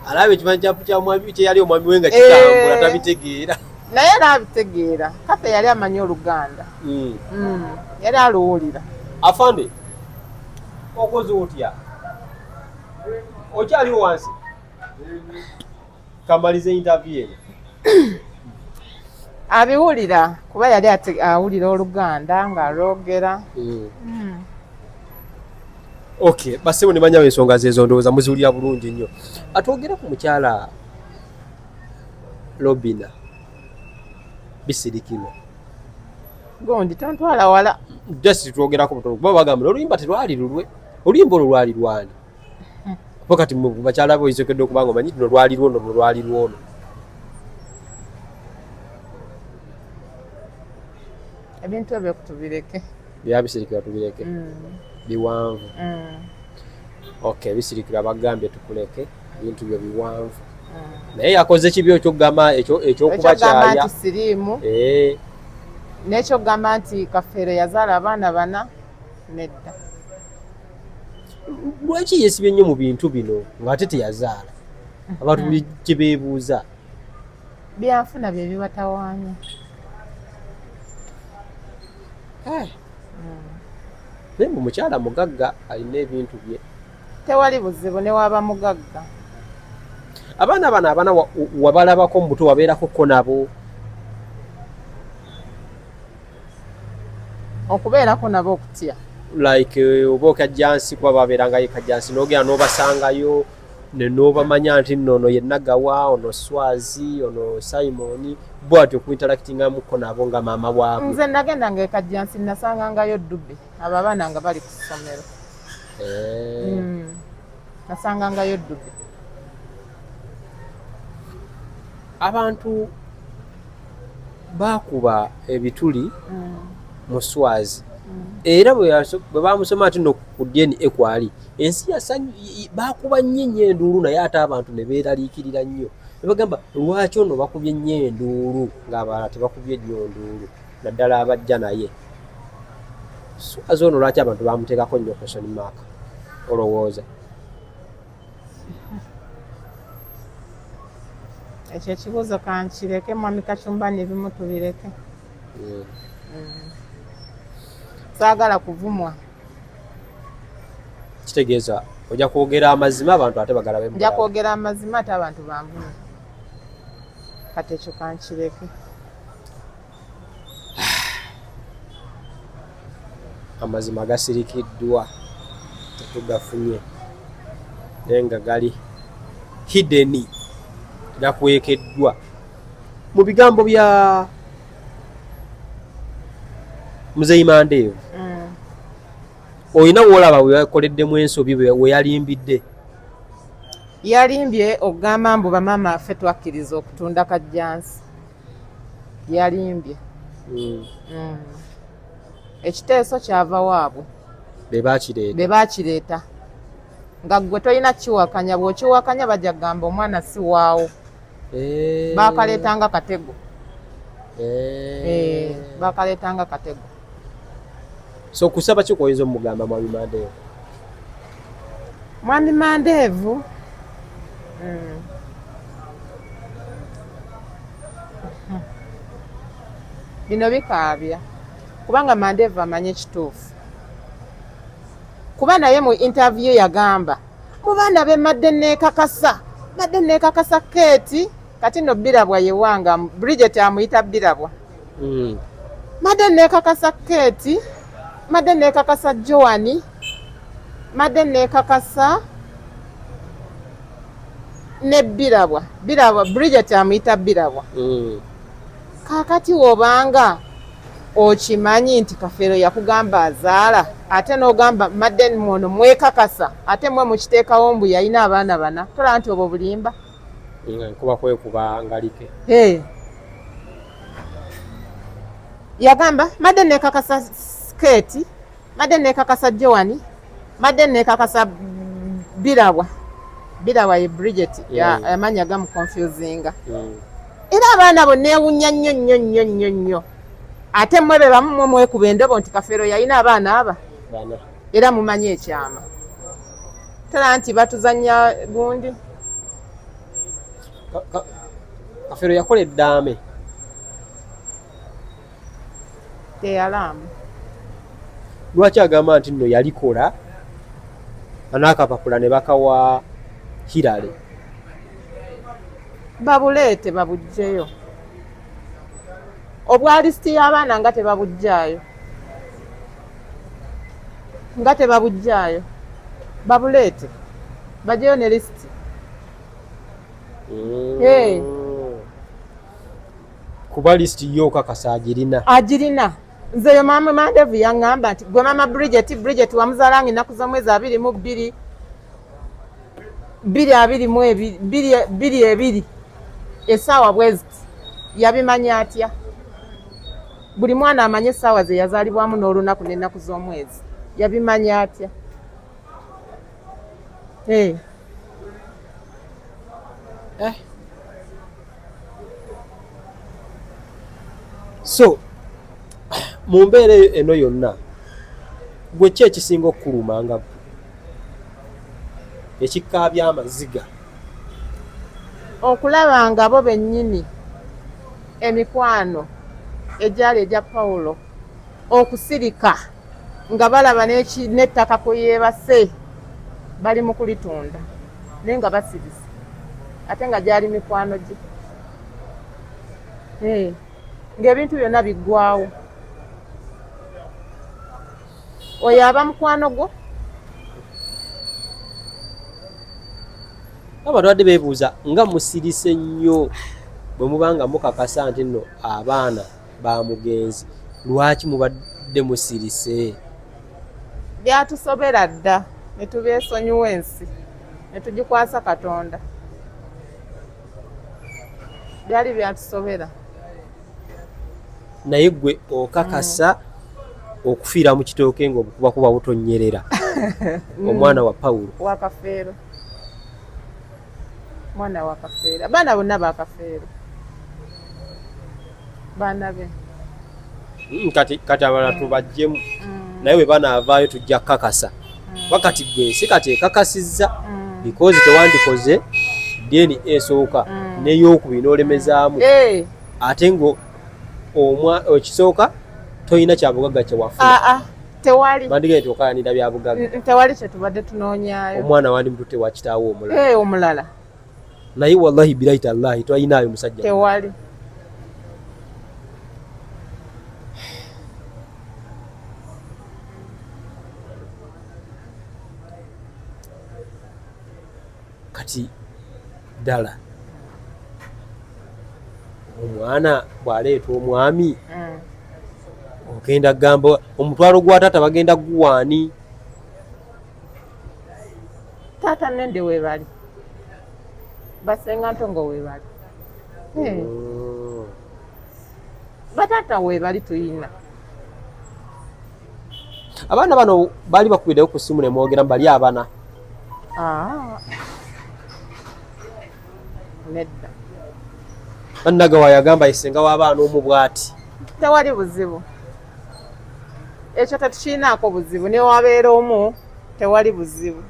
A: alaba ekifananyi kyeyali omwami we nga kitambula tabitegeera
B: naye era abitegeera kaffe yali amanyi Oluganda yali aluwulira.
A: Afande okoze otya? Okyaliwo wansi? Kamalize interview eno.
B: Abiwulira kuba yali awulira Oluganda ng'alwogera.
A: Okay, basebo ne banyawo ensonga zezo ndowooza muziwulira bulungi nnyo. Atwogera ku mukyala Robina Bisirikirwa.
B: Gondi tontwala wala.
A: Just twogera ku butono kuba bagamba oluyimba terwali lulwe. Oluyimba olwo lwali lwani? Pokati mu bakyala bo isokedde okubanga omanyi tuno lwali lwono.
B: Ebintu ebyo kutubireke.
A: Bya Bisirikirwa tubireke. Biwanvu. Okay, Bisirikirwa bagambye tukuleke bintu byo biwanvu. Naye yakoze kibyo kyogamba ekyokuba kyaya.
B: Sirimu. N'ekyo gamba nti Kafeero yazaala abaana bana nedda.
A: Lwaki yesibye nnyo mu bintu bino ng'ate teyazaala? Abantu gye beebuuza.
B: Byanfuna bye bibatawaanya.
A: Naye mukyala mugagga alina ebintu bye.
B: Tewali buzibu ne waba mugagga.
A: Abaana bano abana wabalabako mu buto wabeerako ko nabo?
B: Okubeerako nabo okutya?
A: Like oba Kajjansi kuba babeerangayo Kajjansi n'ogenda n'obasangayo ne n'obamanya nti nno ye Nagawa ono Swazi ono Simon bw'atyo okuinteractingamuko nabo nga maama waabwe.
B: Nze nagendanga e Kajjansi nasangangayo Dube abo abaana nga bali ku ssomero. Nasangangayo Dube. Abantu
A: baakuba ebituli mu Swazi era bwe bamusoma ati no ku DNA kwali ensi yasanyu baakuba nnyo enduulu naye ate abantu ne beeraliikirira nnyo ne bagamba lwaki ono bakubye nnyo enduulu ng'abalala tebakubye nnyo enduulu naddala abajja naye. Swazi ono lwaki abantu bamuteekako nnyo question mark olowooza?
B: Ekyo ekibuuzo kankireke mwami Kacumba n'ebimu tubireke. Saagala kuvumwa.
A: Kitegeeza ojja kwogera amazima abantu ate bagalabe mu.
B: Nja kwogera amazima ate abantu banvuma. Kati ekyo kankireke.
A: Amazima gasirikiddwa tetugafunye naye nga gali hidden gakwekeddwa mu bigambo bya Muzeyi Mandeevu. Oyina woolaba we yakoleddemu ensobi we yalimbidde?
B: Yalimbye okugamba mbu bamaama ffe twakkiriza okutunda kajjansi. Yalimbye. Ekiteeso kyava waabwe be baakireeta nga ggwe tolina kiwakanya, bw'okiwakanya bajja kugamba omwana si waawo. Baakaleetanga katego. Baakaleetanga katego.
A: So kusaba ki koyinza omugamba Mwami Mandeevu?
B: Mwami Mandeevu bino bikaabya kubanga Mandeevu amanye ekituufu. Kuba naye mu interview yagamba mu baana be madde neekakasa Keeti kati no Birabwa yewanga Bridget amuyita Birabwa. Madde neekakasa Keeti, madde neekakasa Joani, madde neekakasa ne Birabwa. Bridget amuyita Birabwa. Kaakati wobanga okimanyi nti Kafeero yakugamba azaala ate n'ogamba madde mwono mwekakasa ate mwe mukiteekawo mbu yalina abaana bana, tola nti obwo bulimba.
A: Kuba kwekuba ngalike.
B: Yagamba madde neekakasa Keeti, madde neekakasa Joani, madde neekakasa Birabwa ye Bridget amanya gamuconfusinga. Era abaana bo neewunya nnyo ate mmwe be bamu mwekuba endobo nti Kafeero yalina abaana aba era mumanyi ekyama. Tola nti batuzanya gundi.
A: Kafeero yakola eddaame.
B: Teyalaamu.
A: Lwaki agamba nti nno yalikola n'akapapula ne bakawa Hillary?
B: Babuleete babugjeyo. Obwa lisiti y'abaana nga tebabugjayo. Babuleete. Bajeyo ne lisiti.
A: Kuba lisiti yo kakasa agirina.
B: Nze yo Maama Mandeevu yaŋŋamba nti gwe Maama Bridget wamuzaalanga ennaku z'omwezi 22 2 essaawa bwe ziti yabimanya atya? Buli mwana amanye essaawa ze yazaalibwamu n'olunaku n'ennaku z'omwezi yabimanya atya?
A: So mu mbeera eno yonna gwe ki ekisinga okukuluma nga ekikaabya amaziga?
B: Okulaba nga bo bennyini emikwano egyali egya Pawulo okusirika nga balaba n'ettaka kwe yeebase bali mu kulitunda naye nga basirise ate nga gyali mikwano gye. Ng'ebintu byonna biggwawo. Oyo aba mukwano gwo?
A: Abalwadde beebuuza nga musirise nnyo bwe mubanga mukakasa nti nno abaana ba mugenzi, lwaki mubadde musirise?
B: Byatusobera dda ne tubeesonyiwa ensi ne tugikwasa Katonda. Byali byatusobera.
A: Naye gwe okakasa okufiira mu kitooke ng'obukuba kuba butonyerera. Omwana wa Pawulo.
B: Wa Kafeero. Mwana wa Kafeero. Abaana bonna ba Kafeero. Baana be.
A: Kati abalala tubajjemu. Naye bwe banaavaayo tujja kukakasa. Wakati gwe si kati ekakasizza. Because tewandikoze DNA esooka n'eyokubiri n'olemezaamu. Ate ngo ekisooka toyina kyabugagga kye wafuna.
B: Tewali.
A: Bandigee nti okayanira bya bugagga.
B: Tewali kye tubadde tunoonyaayo.
A: Omwana wandi mututte wa kitaawo omulala.
B: Omulala.
A: Naye wallahi bilahi tallahi twayinaayo musajja.
B: Tewali.
A: Kati ddala omwana bw'aleeta omwami ogenda kugamba omutwalo gwa taata bagenda guwaani?
B: taata nende weebali basenga ntongo weebali bataata weebali tuyina
A: abaana bano baali bakubiddeyo ku ssimu ne mwogera bali abana
B: nedda
A: bannagawa yagamba isenga w'abaana omu bw'ati
B: tewali buzibu ekyo tetukiinaako buzibu newabeera omu tewali buzibu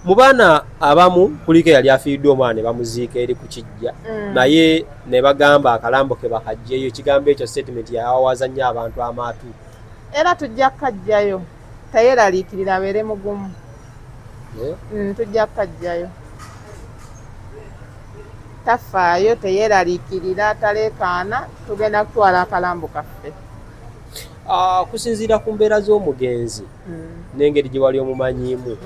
A: mu baana abamu kuliko eyali afiiddwe omwana ne bamuziika eri ku kijja naye ne bagamba akalambo ke bakajjeyo ekigambo ekyo statement yawawaza nnyo abantu amaatu
B: era tujja kukajjayo tayeraliikirira abeere mugumu tujja kukajjayo tafaayo teyeraliikirira taleekaana tugenda kutwala akalambo kaffe
A: kusinziira ku mbeera z'omugenzi n'engeri gye wali omumanyiimu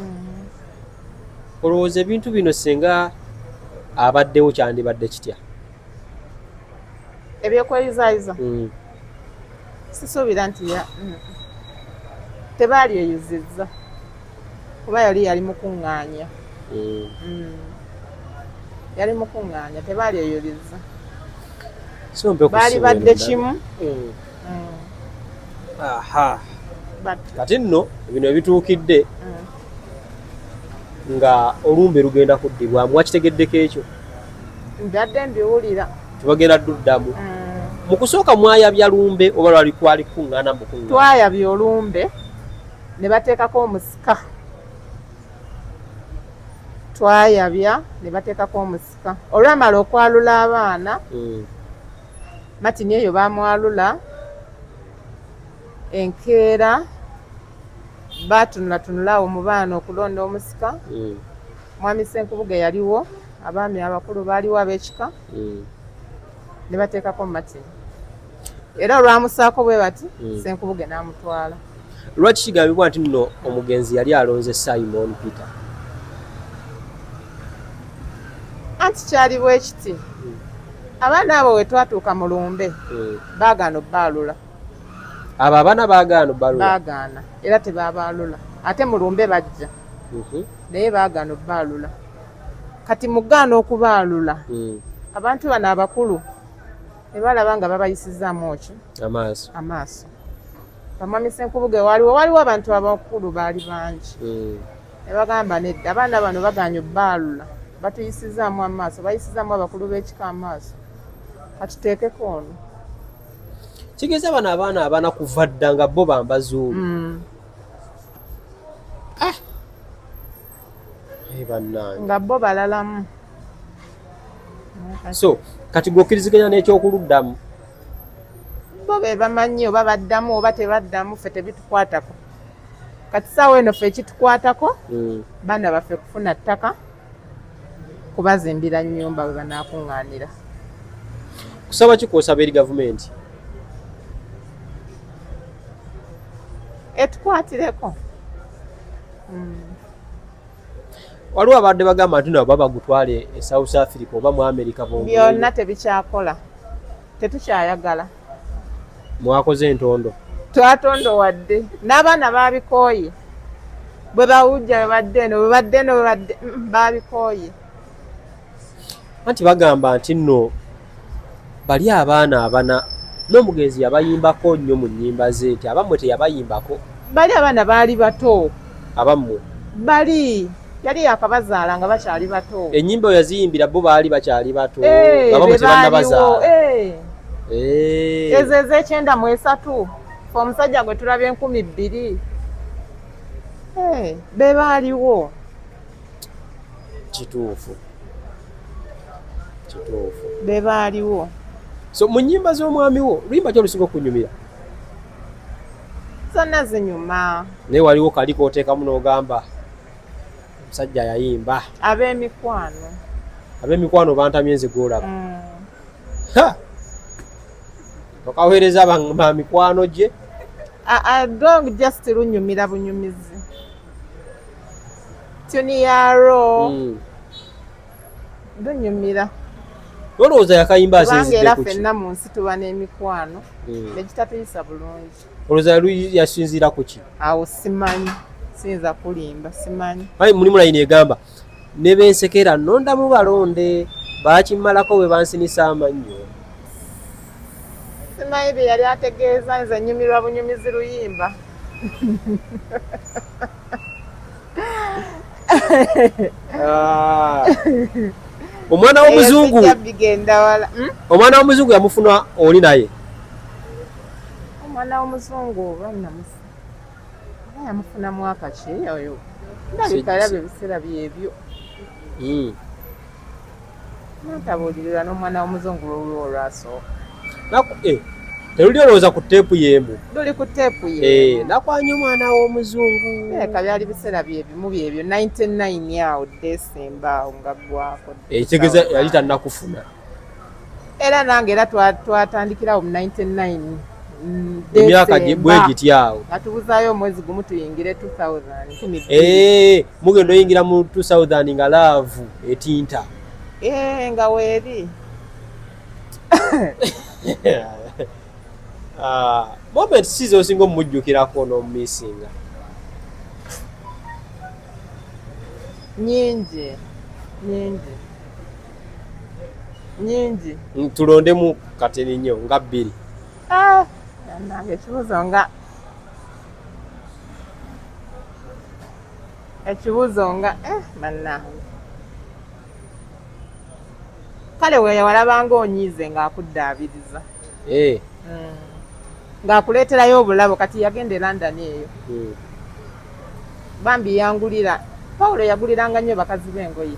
A: olowooza ebintu bino singa abaddewo kyandibadde kitya
B: ebyokweyuzaayiza sisuubira nti tebalyeyuzizza kuba yali mukuŋŋaanya yali mukuŋŋaanya tebalyeyuliza baali badde kimu
A: kati nno bino ebituukidde nga olumbe lugenda kuddibwamu wakitegeddeko ekyo
B: mbadde mbiwulira
A: tebagenda dduddamu mu kusooka mwayabya lumbe oba lwali kwali kukuŋŋaana mukuŋŋaana
B: twayabya olumbe ne bateekako omusika twayabya ne bateekako omusika olwamala okwalula abaana matini eyo bamwalula enkeera batunulatunulaawo mu baana okulonda omusika mwami Senkubuge yaliwo abaami abakulu baaliwo ab'ekika ne bateekako matini era olwamusaako bwe bati Senkubuge n'amutwala
A: lwaki kigambibwa nti nno omugenzi yali alonze Simon Peter
B: anti kyali bwe kiti abaana abo we twatuuka mu lumbe baagaana obbaalula
A: abo abaana baagaana obbaalula
B: baagaana era tebabaalula ate mu lumbe bajja naye baagaana obbaalula kati mu gaana okubaalula abantu bano abakulu ne balaba nga babayisizaamu ki amaaso bamwami Senkubuge waliwo abantu abakulu baali bangi ne bagamba nedda abaana bano bagaanye obbaalula batuyisizaamu amaaso bayisizaamu abakulu b'ekika amaaso katuteekeko ono
A: kigeza bano abaana abana kuva dda nga bo bambazuubu
B: nga bo balalamu
A: so kati gokkiriziganya n'ekyokuluddamu
B: bo be bamanyi oba baddamu oba tebaddamu ffe tebitukwatako kati saawa eno ffe ekitukwatako baana baffe kufuna ttaka kubazimbira nnyumba bwe banaakuŋŋaanira
A: kusaba ki kwosaba eri gavumenti
B: etukwatireko
A: waliwo abadde bagamba nti nabo babagutwale e South Africa oba mu America
B: byonna tebikyakola tetukyayagala
A: mwakoze entondo
B: twatondowadde n'abaana babikooye bwe bawujja bwe badde babikooye
A: anti bagamba nti nno bali abaana abana n'omugenzi yabayimbako nnyo mu nnyimba ze nti abammwe teyabayimbako
B: bali abaana baali bato
A: abammwe
B: bali yali yakabazaala nga bakyali bato
A: ennyimba oyo yaziyimbira bo baali bakyali bato abammwe tebannabazaala
B: ezo ez'ekyenda-mu-esatu fe omusajja gwe tulaba 2000 be baaliwo
A: kituufu
B: be baaliwo
A: so mu nnyimba z'omwami wo luyimba ki olusinga okunyumira
B: zonna zinyuma
A: naye waliwo kali kooteekamu n'ogamba omusajja yayimba ab'emikwano bantamye nze gwolaba tokaweereza ba mikwano gye
B: dong just lunyumira bunyumizi tuniyaro lunyumira
A: olowooza yakayimba
B: asinzidde era ffenna mu nsi tuba n'emikwano nekitatuyisa bulungi
A: olowooza yasinziira ku ki
B: awo simanyi siyinza kulimba simanyi.
A: Ayi mulimu layini egamba ne bensekera nondamu balonde bakimalako bwe bansinisa amannyo.
B: Simanyi bye yali ategeeza, nze nnyumirwa bunyumizi luyimba.
A: Omwana w'omuzungu omwana w'omuzungu yamufuna oli naye.
B: Omwana w'omuzungu yamufuna mwaka ki oyo? Ndabika alaba ebiseera byebyo. Natabuulirira n'omwana w'omuzungu lulwo olwasooka.
A: Teruli olowooza ku teepu y'emu?
B: Luli ku teepu y'emu.
A: Nakwanya omwana w'omuzungu.
B: Eka byali biseera byebimu byebyo 99 awo December awo nga gwako.
A: Ekitegeeza yali tannakufuna.
B: Era nange era twatandikirawo mu 99
A: emyaka bwe giti awo.
B: Atubuzaayo omwezi gumu tuyingire 2000.
A: Mugenda oyingira mu 2000 nga laavu etinta.
B: Nga weeri.
A: Moment sizo osinga omujjukirako n'omumisinga?
B: Nyingi.
A: Tulondemu kateni nnyo nga 2.
B: Nange ekibuuzo nga bannange. Kale weeyo walabanga onyiize ng'akuddaabiriza. Ng'akuleeterayo obulabo kati yagenda e London eyo. Bambi yangulira, Pawulo yaguliranga nnyo bakazi b'engoye.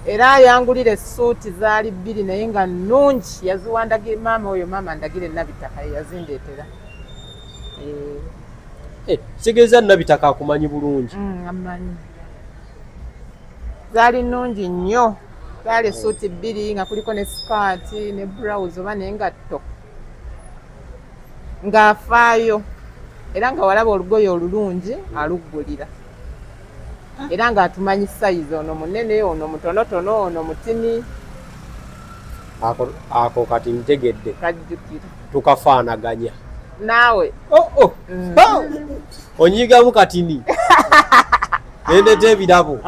B: Era yangulira essuuti zaali 2 naye nga nnungi, yaziwandagira maama oyo, maama ndagira Nabitaka yazindeetera.
A: Kitegeeza Nabitaka akumanyi bulungi.
B: Amanyi. Zaali nnungi nnyo. Zaali essuuti 2 nga kuliko ne sikaati ne blouse oba n'engatto. Ng'afaayo. Era nga walaba olugoye olulungi aluggulira. Era ng'atumanyi sayizi, ono munene, ono mutonotono, ono mutini.
A: Ako kati ntegedde.
B: Kajjukira.
A: Tukafaanaganya.
B: Naawe.
A: Onyigamu katini. Nendeta ebirabo.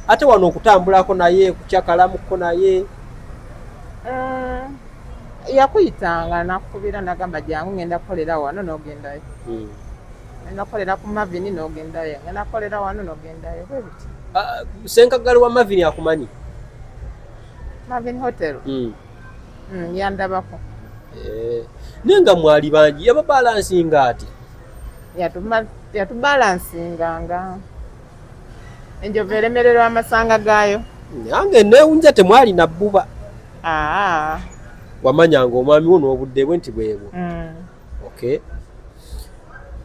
A: Ate wano okutambulako naye, kukyakalamuko naye. Yakuyitanga nakukubira nagamba jangu ngenda kukolera wano n'ogendayo. Ngenda kukolera ku Mavini n'ogendayo. Ngenda kukolera wano n'ogendayo. Senkagali wa Mavini akumanyi?
B: Mavini Hotel. Yandabako.
A: Nenga mwali bangi yababalansinga ati.
B: Yatubalansinganga. Enjovu eremererwa amasanga gaayo.
A: Nange neewunja temwali na bbuba. Wamanyanga omwami wo n'obudde bwe nti bwebwo.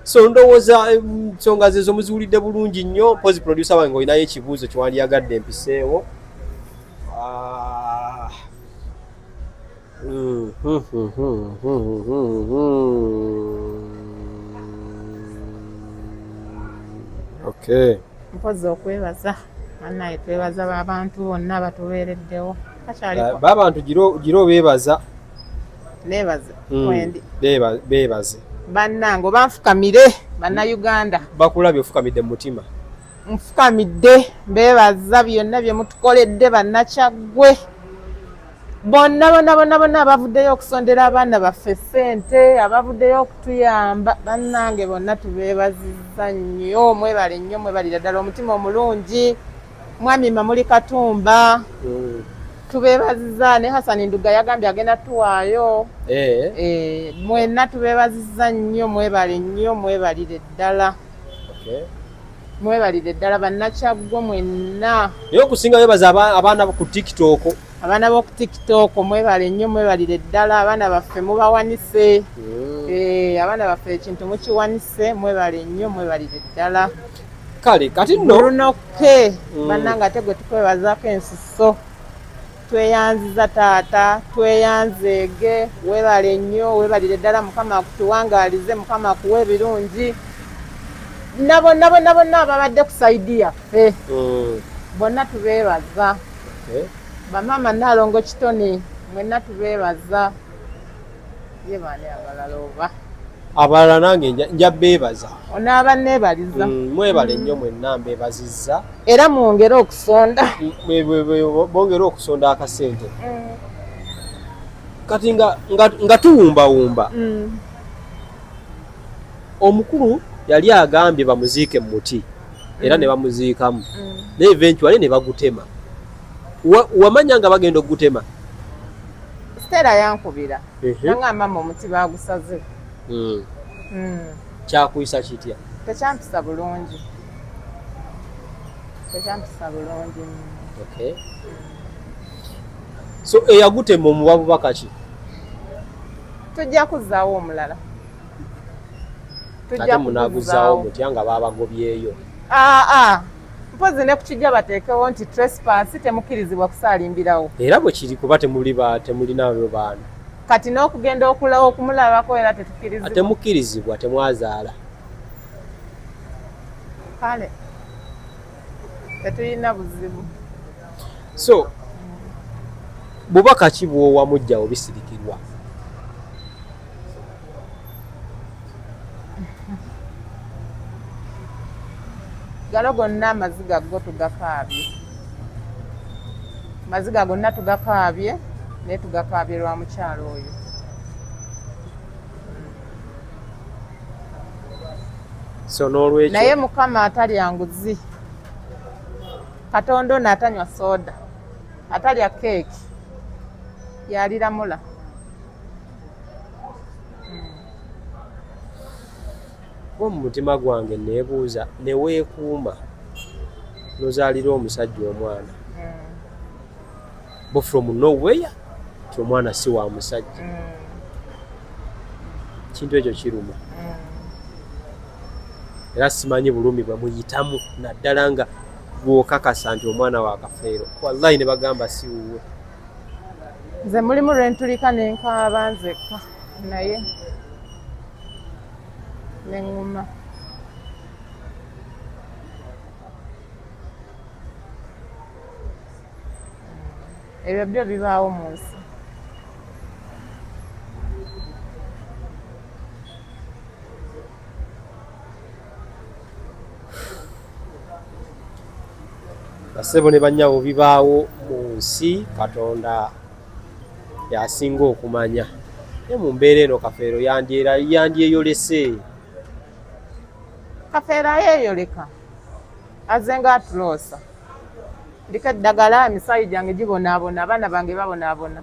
A: So ndowooza ensonga zezo muziwulidde bulungi nnyo. Mpozi producer wange olinayo ekibuuzo kyewandyagadde empiseewo.
B: Mpozi okwebaza. Annaye twebaza abantu bonna batubeereddewo.
A: Abantu giro beebaza.
B: Neebaze. Wendi.
A: Beebaze.
B: Bannange banfukamire bannayuganda.
A: Bakulabye ofukamidde mu mutima.
B: Nfukamidde beebaza byonna bye mutukoledde bannakyaggwe. Bonna abavuddeyo okusondera abaana baffe ssente, abavuddeyo okutuyamba. Bannange bonna tubeebazizza nnyo, mwebale nnyo, mwebalira ddala omutima omulungi. Mwami Mamuli Katumba. Tubeebazizza ne Hassan Nduga yagambye agenda tuwaayo. Mwenna tubeebazizza nnyo, mwebale nnyo, mwebalire ddala. Mwebalire ddala bannakyaggwe mwenna.
A: Naye okusinga beebaza abaana ku TikTok.
B: Abaana b'oku TikTok mwebale nnyo, mwebalire ddala. Abaana baffe mubawanise. Abaana baffe ekintu mukiwanise, mwebale nnyo, mwebalire ddala.
A: Kale kati nno
B: lunoke bannanga ate gwe tukwebazaako ensuso. Tweyanziza taata, tweyanzeege, weebale nnyo, weebalire ddala. Mukama akutuwangaalize, Mukama akuwa ebirungi. Bonna ababadde ku sayidi yaffe. Bonna tubeebaza. Bamaama Naalongo Kitone, mwenna tubeebaza. ye baani abalala oba
A: abalala nange nja beebaza
B: onaaba neebaliza
A: mwebale nnyo mwenna mbeebazizza
B: era mwongere okusonda
A: bongere okusonda akasente kati nga tuwumbawumba omukulu yali agambye bamuziike mu muti era ne bamuziikamu naye eventually ne bagutema wamanya nga bagenda okugutema
B: Stella yankubira nangamba mu muti bagusaze
A: kyakuyisa kitya
B: tekyampisa bulungi
A: okay so eyagutema omuwa bubaka ki
B: tujja kuzzaawo omulala
A: ate munaguzaawo mutya nga babagobyeyo
B: mpozi ne kukijja bateekewo nti trespass temukkirizibwa kusaalimbirawo
A: era bwe kiri kuba temulinayo baana
B: kati n'okugenda okumulabako era tetukkirizibwa
A: temukkirizibwa temwazaala
B: kale tetulina buzibu
A: so bubaka ki bwowamujjawo bisirikirwa
B: galo gonna amaziga go tugakaabye maziga gonna tugakaabye naye tugakaabye lwa mukyalo oyo
A: so n'olwekyo
B: naye mukama atalya nguzi katonda ono atanywa soda atalya keeki yaliramula
A: bo mu mutima gwange neebuuza neweekuuma nozaalira omusajja omwana bo from nowhere ti omwana si wa musajja kintu ekyo kiruma era simanyi bulumi bwemuyitamu naddala nga bwokakasa nti omwana wa kafeero wallahi ne bagamba si wuwe
B: nze mulimu lwentulika nenkaaba nzekka naye neŋŋuma ebyo byo bibaawo mu nsi
A: basebo ne bannyawo bibaawo mu nsi katonda yasinga okumanya ne mu mbeera eno kafeero yandyeyolese
B: kafeero ayeeyoleka azenga atuloosa ndiko eddagala emisaayi gyange gibonaabona abaana bange babonaabona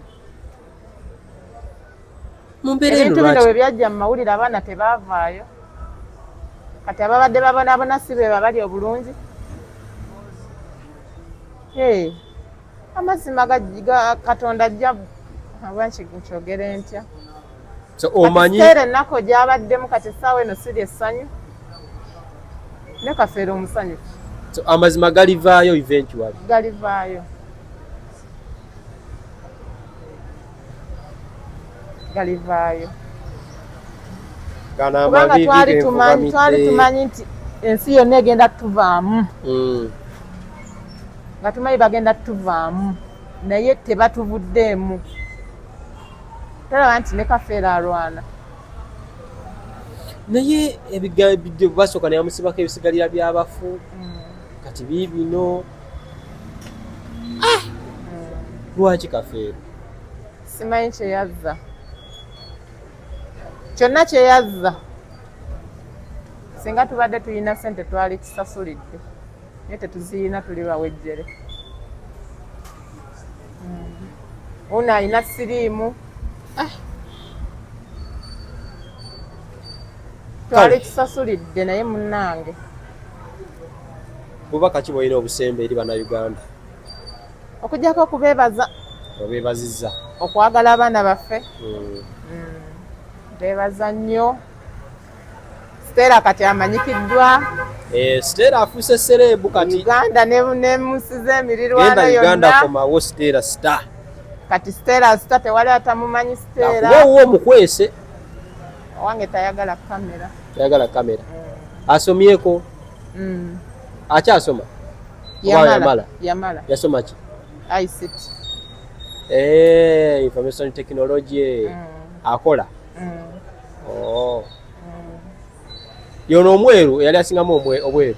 B: ebintu bino bwe byajja mu mawulire abaana tebaavaayo kati ababadde babonaabona si be babali obulungi amazima katonda ajja aba nkyogere ntya katiseera ennaku gyabaddemu kati essaawa eno siri essanyu ne kafeero omusanyufu
A: amazima galivaayo eventually
B: galivaayo kubanga twali tumanyi nti ensi yonna egenda tuvaamu nga tumanyi bagenda tuvaamu naye tebatuvuddeemu talaba nti ne kafeero alwana
A: naye ebigambidde basooka ne bamusibako ebisigalira by'abafu kati biibino lwaki kafeero
B: simanyi kyeyazza kyonna kyeyazza singa tubadde tulina sente twali kisasulidde naye tetuziyina tuli bawejjere ono alina siriimu twali kisasulidde naye munnange
A: bubaka ki bwolina obusembe eri bannayuganda
B: okugyako okubeebaza
A: obeebazizza
B: okwagala abaana baffe beebaza nnyo Stella kati amanyikiddwa
A: Stella afuuse serebu kati
B: Uganda n'ensi z'emirirwano yonna
A: Uganda komawo Stella star
B: kati Stella star tewali atamumanyi Stella
A: akubawo omukwese
B: owange tayagala kamera asomyeko
A: akyasoma
B: yamala
A: yasoma ki
B: ICT
A: information technology akola Oh. Yono omweru yali asingamu obweru.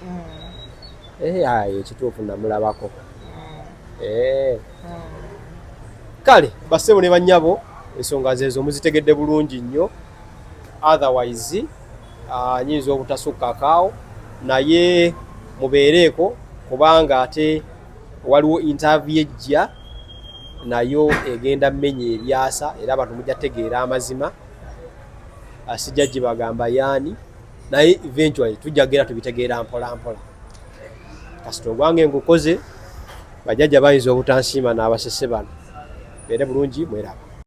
A: Ayi ekituufu namulabako. Kale bassebo ne bannyabo ensonga zezo muzitegedde bulungi nnyo. Otherwise nyinza obutasukkaakaawo naye mubeereeko kubanga ate waliwo interview ejja nayo egenda mmenya ebyasa era abantu mujja tegeera amazima. Asijja gibagamba yaani naye eventually tujja kugera tubitegeera mpola mpola. Kasita ogwange ngukoze bajjajja bayinza obutansiima n'abasese bano. Beere bulungi mweraba.